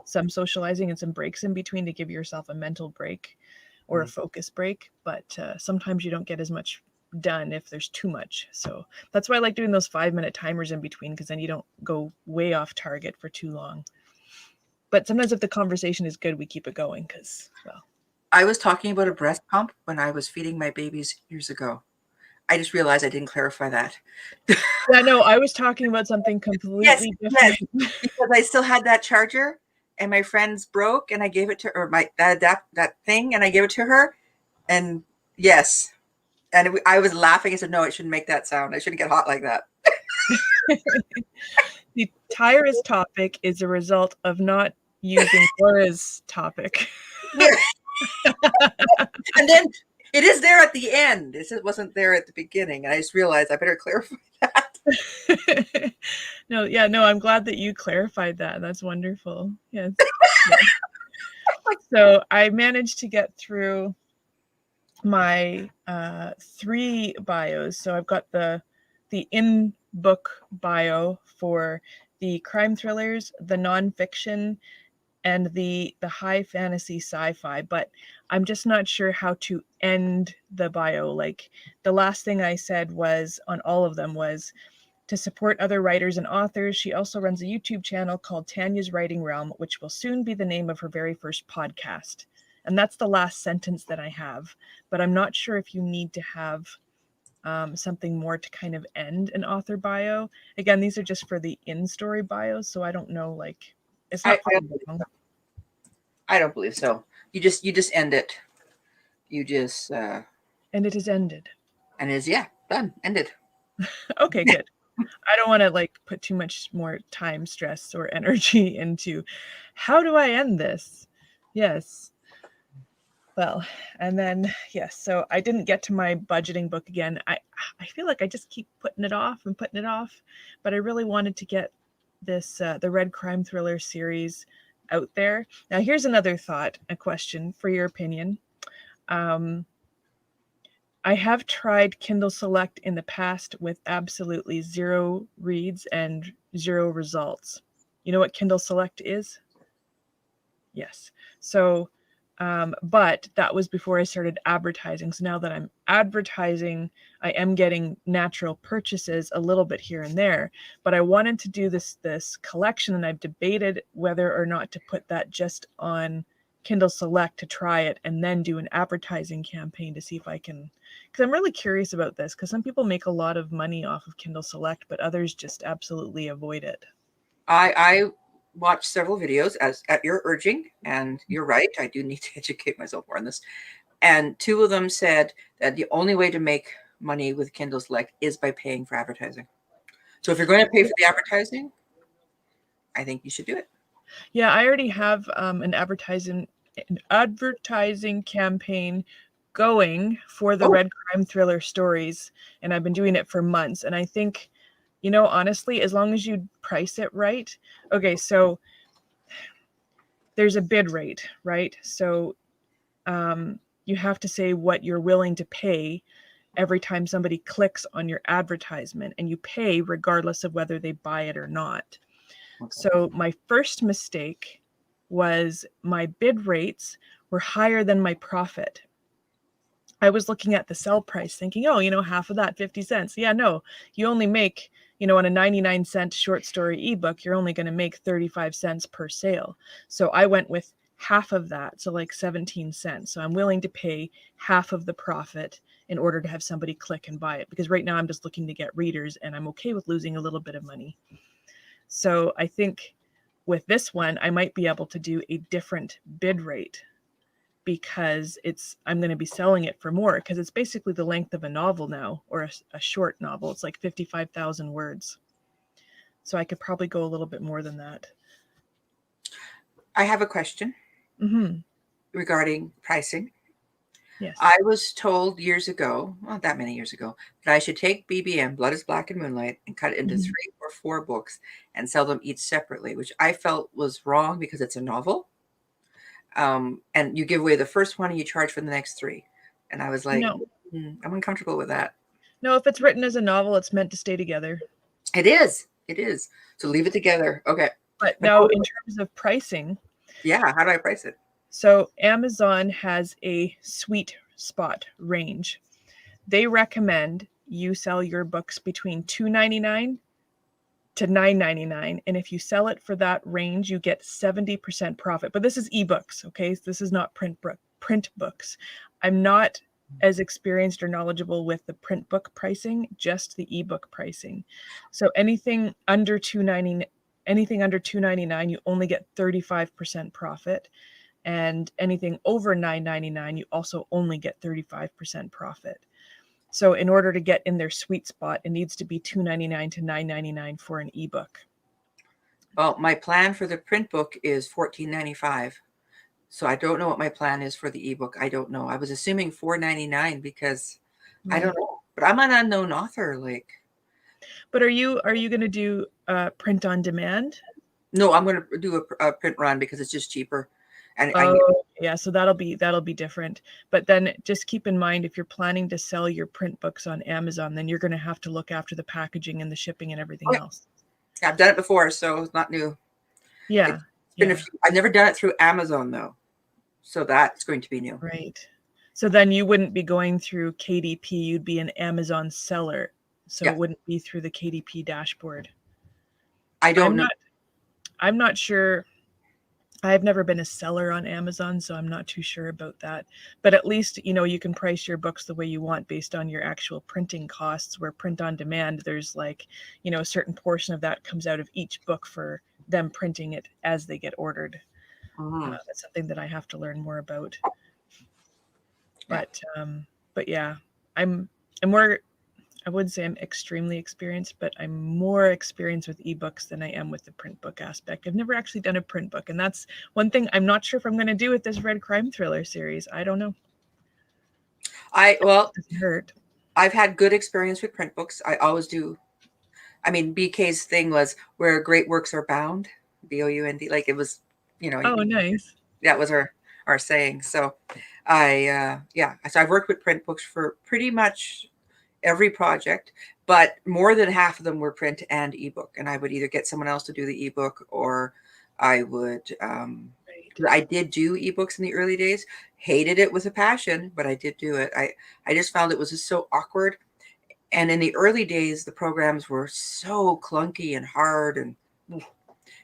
some socializing and some breaks in between to give yourself a mental break or a focus break. But sometimes you don't get as much done if there's too much. So that's why I like doing those 5-minute timers in between, because then you don't go way off target for too long. But sometimes if the conversation is good, we keep it going because, well. I was talking about a breast pump when I was feeding my babies years ago. I just realized I didn't clarify that. Yeah, no, I was talking about something completely different. Yes, because I still had that charger and my friend's broke and I gave it to her, that thing, and I gave it to her. And yes. And I was laughing. I said, no, it shouldn't make that sound. I shouldn't get hot like that. The Tyra's topic is a result of not using Laura's topic. And then it is there at the end. It wasn't there at the beginning. And I just realized I better clarify that. No, I'm glad that you clarified that. That's wonderful. Yes. Yes. So I managed to get through my 3 bios. So I've got the in-book bio for the crime thrillers, the nonfiction, and the high fantasy sci-fi, but I'm just not sure how to end the bio. Like the last thing I said was on all of them was to support other writers and authors. She also runs a YouTube channel called Tanya's Writing Realm, which will soon be the name of her very first podcast. And that's the last sentence that I have, but I'm not sure if you need to have something more to kind of end an author bio. Again, these are just for the in-story bios, so I don't know, like, it's not I don't believe so. You just end it. You just and it is ended. And it is, yeah, done, ended. Okay, good. I don't want to like put too much more time, stress, or energy into how do I end this? Yes. Well, and then yes, so I didn't get to my budgeting book again. I feel like I just keep putting it off and putting it off, but I really wanted to get this the Red Crime Thriller series out there. Now here's another thought, a question for your opinion. I have tried Kindle Select in the past with absolutely 0 reads and 0 results. You know what Kindle Select is? Yes. So, but that was before I started advertising. So now that I'm advertising, I am getting natural purchases a little bit here and there. But I wanted to do this collection, and I've debated whether or not to put that just on Kindle Select to try it, and then do an advertising campaign to see if I can. Because I'm really curious about this. Because some people make a lot of money off of Kindle Select, but others just absolutely avoid it. I watched several videos as at your urging, and you're right. I do need to educate myself more on this. And 2 of them said that the only way to make money with Kindle Select is by paying for advertising. So if you're going to pay for the advertising, I think you should do it. Yeah, I already have an advertising campaign going for the Oh, Red Crime Thriller stories, and I've been doing it for months. And I think, honestly, as long as you price it right. Okay, so there's a bid rate, right? So you have to say what you're willing to pay every time somebody clicks on your advertisement, and you pay regardless of whether they buy it or not. okay. So my first mistake was my bid rates were higher than my profit. I was looking at the sell price thinking, oh, half of that, 50 cents. Yeah, no, you only make, on a 99-cent short story ebook, you're only going to make 35 cents per sale. So I went with half of that, so like 17 cents. So I'm willing to pay half of the profit in order to have somebody click and buy it, because right now I'm just looking to get readers, and I'm okay with losing a little bit of money. So I think with this one, I might be able to do a different bid rate, because I'm going to be selling it for more, because it's basically the length of a novel now, or a short novel. It's like 55,000 words. So I could probably go a little bit more than that. I have a question regarding pricing. Yes. I was told years ago, not that many years ago, that I should take BBM, Blood is Black and Moonlight, and cut it into 3 or 4 books and sell them each separately, which I felt was wrong because it's a novel. And you give away the first one and you charge for the next 3. And I was like, No. I'm uncomfortable with that. No, if it's written as a novel, it's meant to stay together. It is. It is. So leave it together. Okay. But now in terms of pricing. Yeah. How do I price it? So Amazon has a sweet spot range. They recommend you sell your books between $2.99 to $9.99, and if you sell it for that range, you get 70% profit. But this is ebooks, okay? So this is not print books. I'm not as experienced or knowledgeable with the print book pricing, just the ebook pricing. So anything under $2.99, you only get 35% profit, and anything over $9.99, you also only get 35% profit. So in order to get in their sweet spot, it needs to be $2.99 to $9.99 for an ebook. Well, my plan for the print book is $14.95. So I don't know what my plan is for the ebook. I don't know. I was assuming $4.99 because I don't know. But I'm an unknown author. But are you going to do print on demand? No, I'm going to do a print run because it's just cheaper. And yeah, so that'll be different. But then just keep in mind, if you're planning to sell your print books on Amazon, then you're going to have to look after the packaging and the shipping and everything else. Yeah, I've done it before, so it's not new. Yeah. It's been I've never done it through Amazon though. So that's going to be new. Right. So then you wouldn't be going through KDP, you'd be an Amazon seller. So it wouldn't be through the KDP dashboard. I don't know. I'm not sure. I've never been a seller on Amazon, so I'm not too sure about that. But at least, you can price your books the way you want based on your actual printing costs, where print on demand, there's like, a certain portion of that comes out of each book for them printing it as they get ordered. That's something that I have to learn more about. But yeah, I'm more, I would say I'm extremely experienced, but I'm more experienced with ebooks than I am with the print book aspect. I've never actually done a print book, and that's one thing I'm not sure if I'm going to do with this Red Crime Thriller series. I don't know. Well, It doesn't hurt. I've had good experience with print books. I always do. I mean, BK's thing was where great works are bound, BOUND. Like it was, Oh, nice. that was our saying. So so I've worked with print books for pretty much every project, but more than half of them were print and ebook. And I would either get someone else to do the ebook, or I would. I did do ebooks in the early days. Hated it with a passion, but I did do it. I just found it was just so awkward. And in the early days, the programs were so clunky and hard, and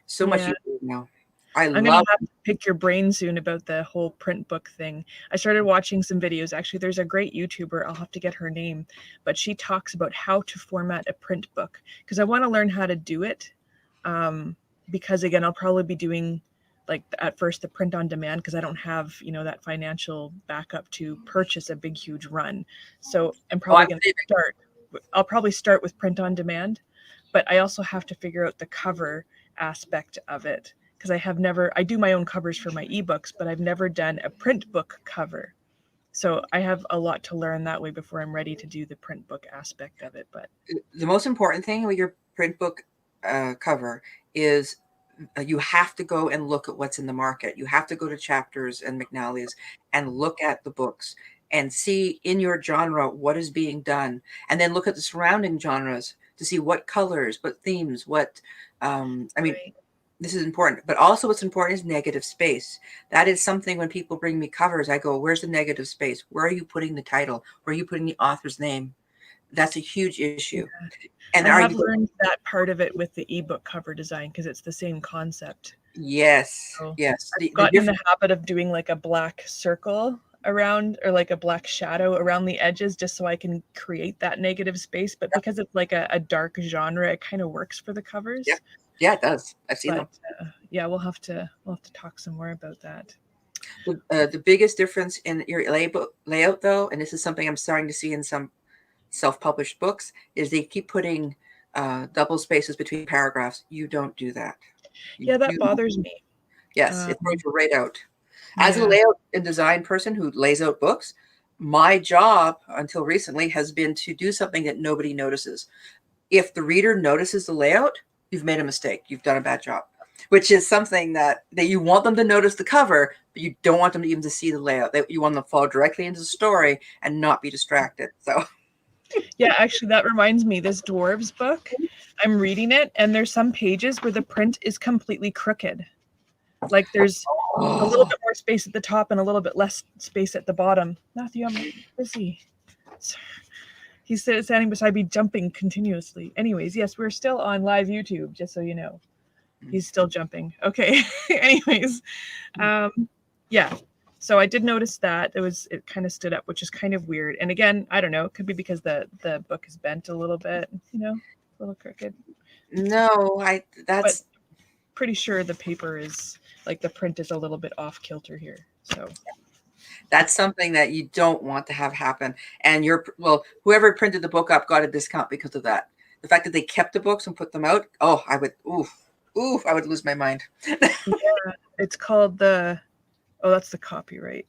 so much easier now. I'm going to have to pick your brain soon about the whole print book thing. I started watching some videos. Actually, there's a great YouTuber. I'll have to get her name, but she talks about how to format a print book, because I want to learn how to do it. Because again, I'll probably be doing like at first the print on demand, because I don't have, that financial backup to purchase a big, huge run. So I'm probably going to I'll probably start with print on demand, but I also have to figure out the cover aspect of it, because I do my own covers for my ebooks, but I've never done a print book cover. So I have a lot to learn that way before I'm ready to do the print book aspect of it. But the most important thing with your print book cover is you have to go and look at what's in the market. You have to go to Chapters and McNally's and look at the books and see in your genre what is being done, and then look at the surrounding genres to see what colors, what themes, what this is important. But also what's important is negative space. That is something when people bring me covers, I go, where's the negative space? Where are you putting the title? Where are you putting the author's name? That's a huge issue. Yeah. And I have learned that part of it with the ebook cover design, because it's the same concept. Yes. So yes. I've gotten in the habit of doing like a black circle around, or like a black shadow around the edges, just so I can create that negative space. But because it's like a dark genre, it kind of works for the covers. Yeah, it does. I've seen them. We'll have to talk some more about that. The biggest difference in your layout, though, and this is something I'm starting to see in some self-published books, is they keep putting double spaces between paragraphs. You don't do that. That bothers me. Yes, it throws you right out. As a layout and design person who lays out books, my job until recently has been to do something that nobody notices. If the reader notices the layout, you've made a mistake. You've done a bad job, which is something that you want them to notice the cover, but you don't want them even to see the layout. You want them to fall directly into the story and not be distracted. So. Yeah, actually, that reminds me, this Dwarves book, I'm reading it, and there's some pages where the print is completely crooked. Like there's a little bit more space at the top and a little bit less space at the bottom. Matthew, I'm busy. He's standing beside me, jumping continuously. Anyways, yes, we're still on live YouTube, just so you know. He's still jumping. Okay. Anyways, so I did notice that it kind of stood up, which is kind of weird. And again, I don't know, it could be because the book is bent a little bit, a little crooked. No, that's but pretty sure the paper is like the print is a little bit off kilter here. So that's something that you don't want to have happen. And whoever printed the book up got a discount because of that. The fact that they kept the books and put them out, I would I would lose my mind. It's called that's the copyright.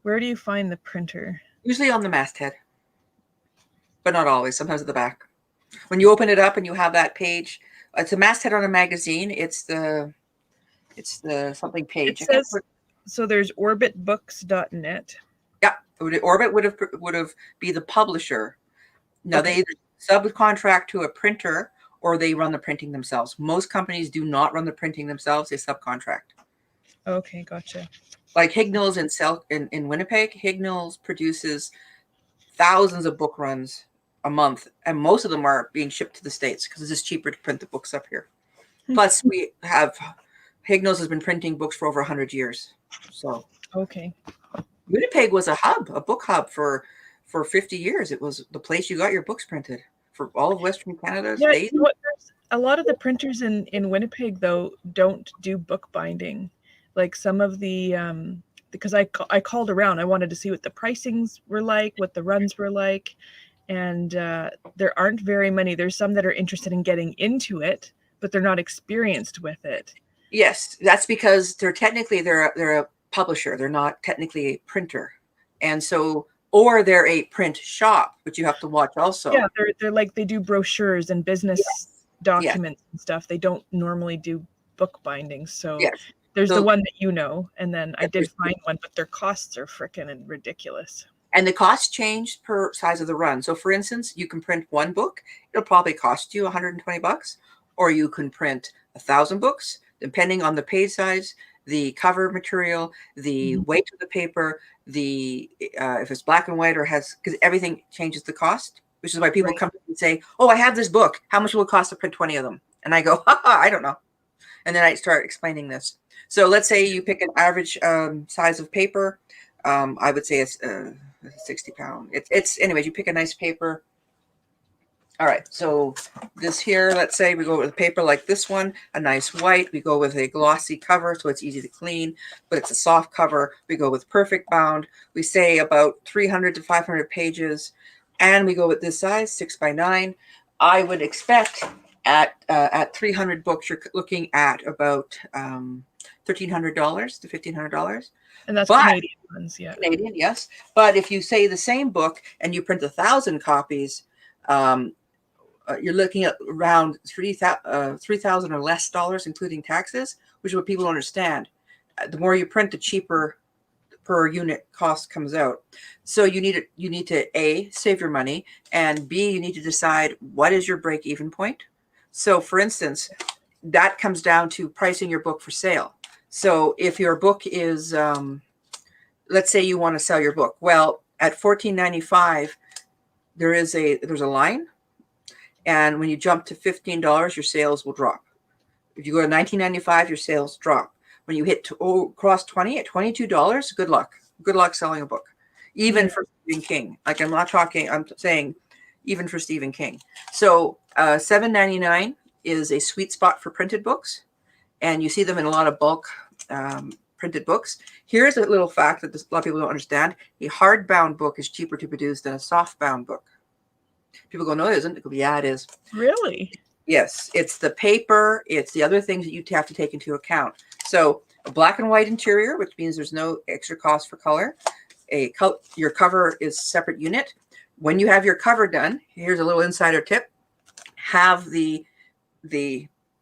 Where do you find the printer? Usually on the masthead, but not always. Sometimes at the back. When you open it up and you have that page, it's a masthead on a magazine. It's the something page. It says, so there's orbitbooks.net. Yeah, Orbit would have be the publisher. Now they either subcontract to a printer or they run the printing themselves. Most companies do not run the printing themselves; they subcontract. Okay, gotcha. Like Hignell's in Winnipeg, Hignell's produces thousands of book runs a month, and most of them are being shipped to the States because it's just cheaper to print the books up here. Plus, we have Hignell's has been printing books for over 100 years. So Winnipeg was a book hub for 50 years. It was the place you got your books printed for all of Western Canada. Yeah, a lot of the printers in Winnipeg though don't do book binding. Like some of the because I called around, I wanted to see what the pricings were like, what the runs were like, and there aren't very many. There's some that are interested in getting into it, but they're not experienced with it. Yes, that's because they're a publisher. They're not technically a printer, and so, or they're a print shop, but you have to watch also. Yeah, they're like, they do brochures and business Yes. documents and stuff. They don't normally do book bindings. So Yes. there's So, the one that you know, and then I did there's- find one, but their costs are freaking ridiculous. and the costs change per size of the run. So for instance, you can print one book. It'll probably cost you $120, or you can print 1,000 books, depending on the page size, the cover material, the weight of the paper, the if it's black and white or has, because everything changes the cost, which is why people come and say, oh, I have this book. How much will it cost to print 20 of them? And I go, I don't know. And then I start explaining this. So let's say you pick an average size of paper. I would say it's 60 pound. It's anyways, you pick a nice paper. All right, so this here, let's say we go with a paper like this one, a nice white. We go with a glossy cover, so it's easy to clean, but it's a soft cover. We go with perfect bound. We say about 300 to 500 pages, and we go with this size, 6x9. I would expect at 300 books, you're looking at about $1,300 to $1,500. And that's Canadian ones, yeah. Canadian, yes. But if you say the same book and you print 1,000 copies, you're looking at around $3,000 or less dollars, including taxes, which is what people don't understand. The more you print, the cheaper per unit cost comes out. So you need to A, save your money, and B, you need to decide what is your break-even point. So for instance, that comes down to pricing your book for sale. So if your book is, let's say you want to sell your book. Well, at $14.95, there's a line. And when you jump to $15, your sales will drop. If you go to $19.95, your sales drop. When you hit cross 20 at $22, good luck. Good luck selling a book. Even for Stephen King. Like I'm saying even for Stephen King. So $7.99 is a sweet spot for printed books. And you see them in a lot of bulk printed books. Here's a little fact that a lot of people don't understand. A hardbound book is cheaper to produce than a softbound book. People go, no, it isn't. Yeah, it is. Really? Yes. It's the paper. It's the other things that you have to take into account. So a black and white interior, which means there's no extra cost for color. Your cover is a separate unit. When you have your cover done, here's a little insider tip. Have the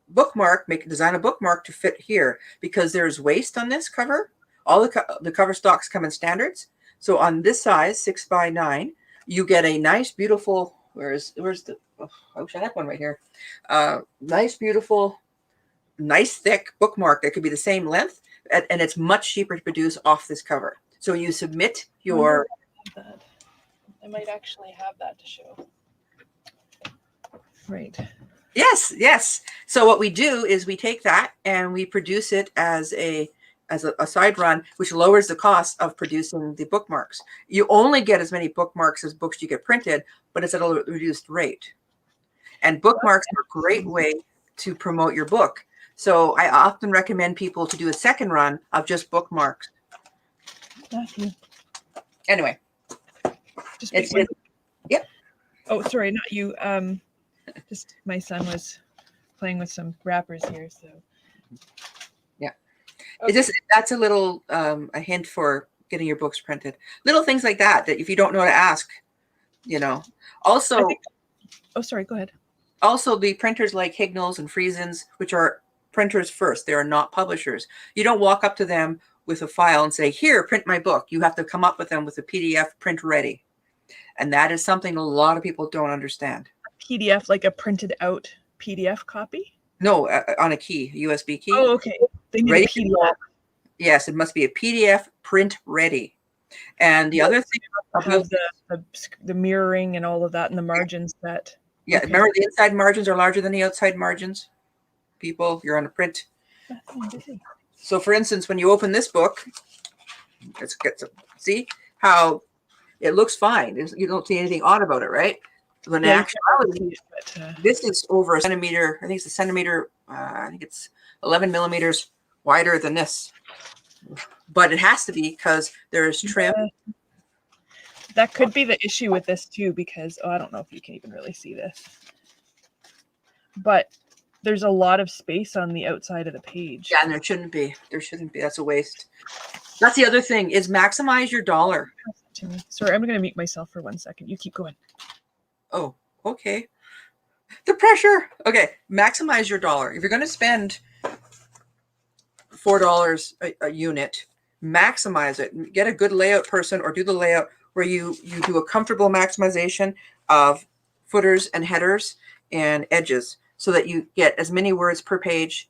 bookmark, design a bookmark to fit here, because there's waste on this cover. All the cover stocks come in standards. So on this size, 6x9, you get a nice, beautiful, where's the, oh, I wish I had one right here. Nice, beautiful, nice, thick bookmark that could be the same length, and it's much cheaper to produce off this cover. So you submit your... I might actually have that to show. Right. Yes, yes. So what we do is we take that and we produce it as a side run, which lowers the cost of producing the bookmarks. You only get as many bookmarks as books you get printed, but it's at a reduced rate. And bookmarks are a great way to promote your book. So I often recommend people to do a second run of just bookmarks. Anyway. Yep. Oh, sorry, not you. Just my son was playing with some wrappers here, so. Yeah. Okay. That's a little a hint for getting your books printed. Little things like that if you don't know to ask, Also, oh, sorry, go ahead. Also, the printers like Hignalls and Friesens, which are printers first, they are not publishers. You don't walk up to them with a file and say, here, print my book. You have to come up with them with a PDF print ready. And that is something a lot of people don't understand. PDF, like a printed out PDF copy? No, on a key, USB key. Oh, okay. They need a PDF. Yes, it must be a PDF print ready. And the other thing have the mirroring and all of that and the margins that. Yeah, okay. Remember the inside margins are larger than the outside margins? People, you're on a print. So for instance, when you open this book, let's get to see how it looks fine. You don't see anything odd about it, right? When in actuality, this is over a centimeter. I think it's a centimeter. I think it's 11 millimeters wider than this. But it has to be because there is trim. That could be the issue with this too, because I don't know if you can even really see this, but there's a lot of space on the outside of the page. Yeah, and there shouldn't be. There shouldn't be. That's a waste. That's the other thing, is maximize your dollar. To me. Sorry, I'm going to mute myself for 1 second. You keep going. Oh, okay. The pressure. Okay, maximize your dollar. If you're going to spend $4 a unit, maximize it. Get a good layout person, or do the layout where you do a comfortable maximization of footers and headers and edges, so that you get as many words per page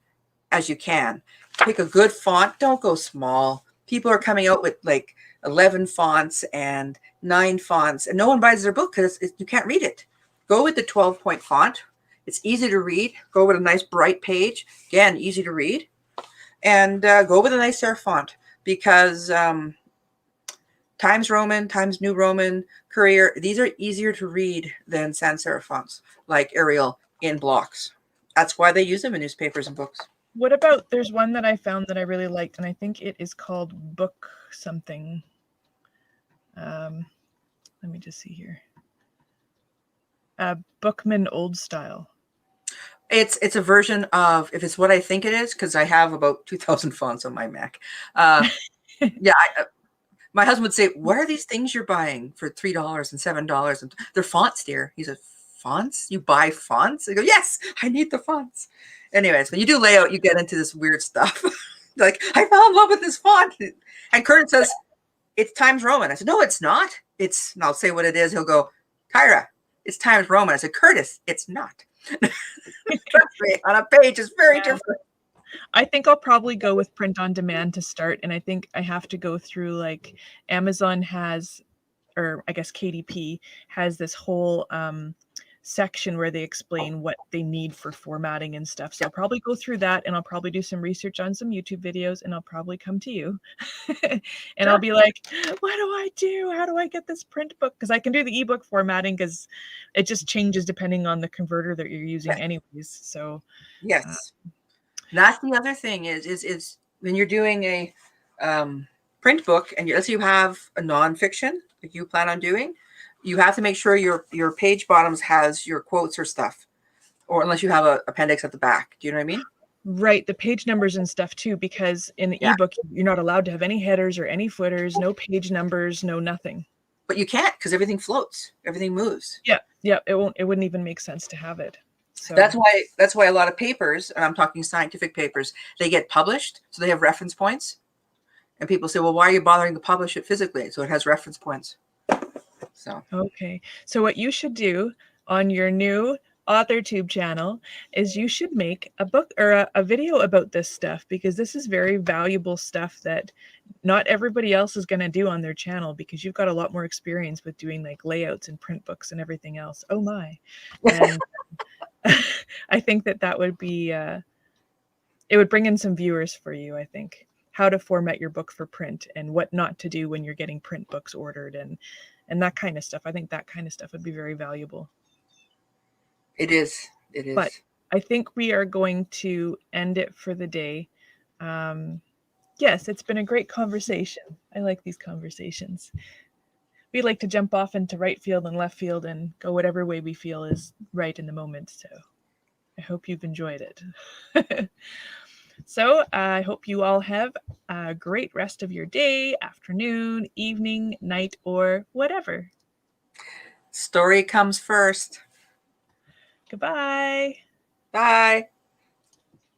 as you can. Pick a good font. Don't go small. People are coming out with like 11 fonts and 9 fonts, and no one buys their book because you can't read it. Go with the 12-point font. It's easy to read. Go with a nice bright page. Again, easy to read. And go with a nice serif font, because Times Roman, Times New Roman, Courier, these are easier to read than sans serif fonts like Arial in blocks. That's why they use them in newspapers and books. What about, there's one that I found that I really liked, and I think it is called Book something. Let me just see here. Bookman Old Style. It's a version of, if it's what I think it is, because I have about 2,000 fonts on my Mac. Yeah, my husband would say, "What are these things you're buying for $3 and $7? And they're fonts, dear." He said, "Fonts? You buy fonts?" I go, "Yes, I need the fonts." Anyways, when you do layout, you get into this weird stuff. Like, I fell in love with this font. And Curtis says, "It's Times Roman." I said, "No, it's not. It's," and I'll say what it is. He'll go, "Tyra, it's Times Roman." I said, "Curtis, it's not." Trust me, on a page is very different. I think I'll probably go with print on demand to start. And I think I have to go through, like, Amazon has, or I guess KDP has this whole section where they explain what they need for formatting and stuff. So I'll probably go through that, and I'll probably do some research on some YouTube videos, and I'll probably come to you and I'll be like, "What do I do? How do I get this print book?" Because I can do the ebook formatting, because it just changes depending on the converter that you're using anyways. So yes. That's the other thing is when you're doing a print book, and let's say you have a nonfiction like you plan on doing, you have to make sure your page bottoms has your quotes or stuff, or unless you have an appendix at the back. Do you know what I mean? Right, the page numbers and stuff too, because in the ebook you're not allowed to have any headers or any footers, no page numbers, no nothing. But you can't, because everything floats, everything moves. Yeah, it wouldn't even make sense to have it. So that's why a lot of papers, and I'm talking scientific papers, they get published, so they have reference points. And people say, "Well, why are you bothering to publish it physically?" So it has reference points. So okay, so what you should do on your new AuthorTube channel is you should make a book or a video about this stuff, because this is very valuable stuff that not everybody else is going to do on their channel, because you've got a lot more experience with doing like layouts and print books and everything else. Oh my. And I think that would be it would bring in some viewers for you. I think how to format your book for print, and what not to do when you're getting print books ordered, and that kind of stuff. I think that kind of stuff would be very valuable. it is. It is. But I think we are going to end it for the day. Yes, it's been a great conversation. I like these conversations. We like to jump off into right field and left field and go whatever way we feel is right in the moment. So I hope you've enjoyed it. So I hope you all have a great rest of your day, afternoon, evening, night, or whatever. Story comes first. Goodbye. Bye.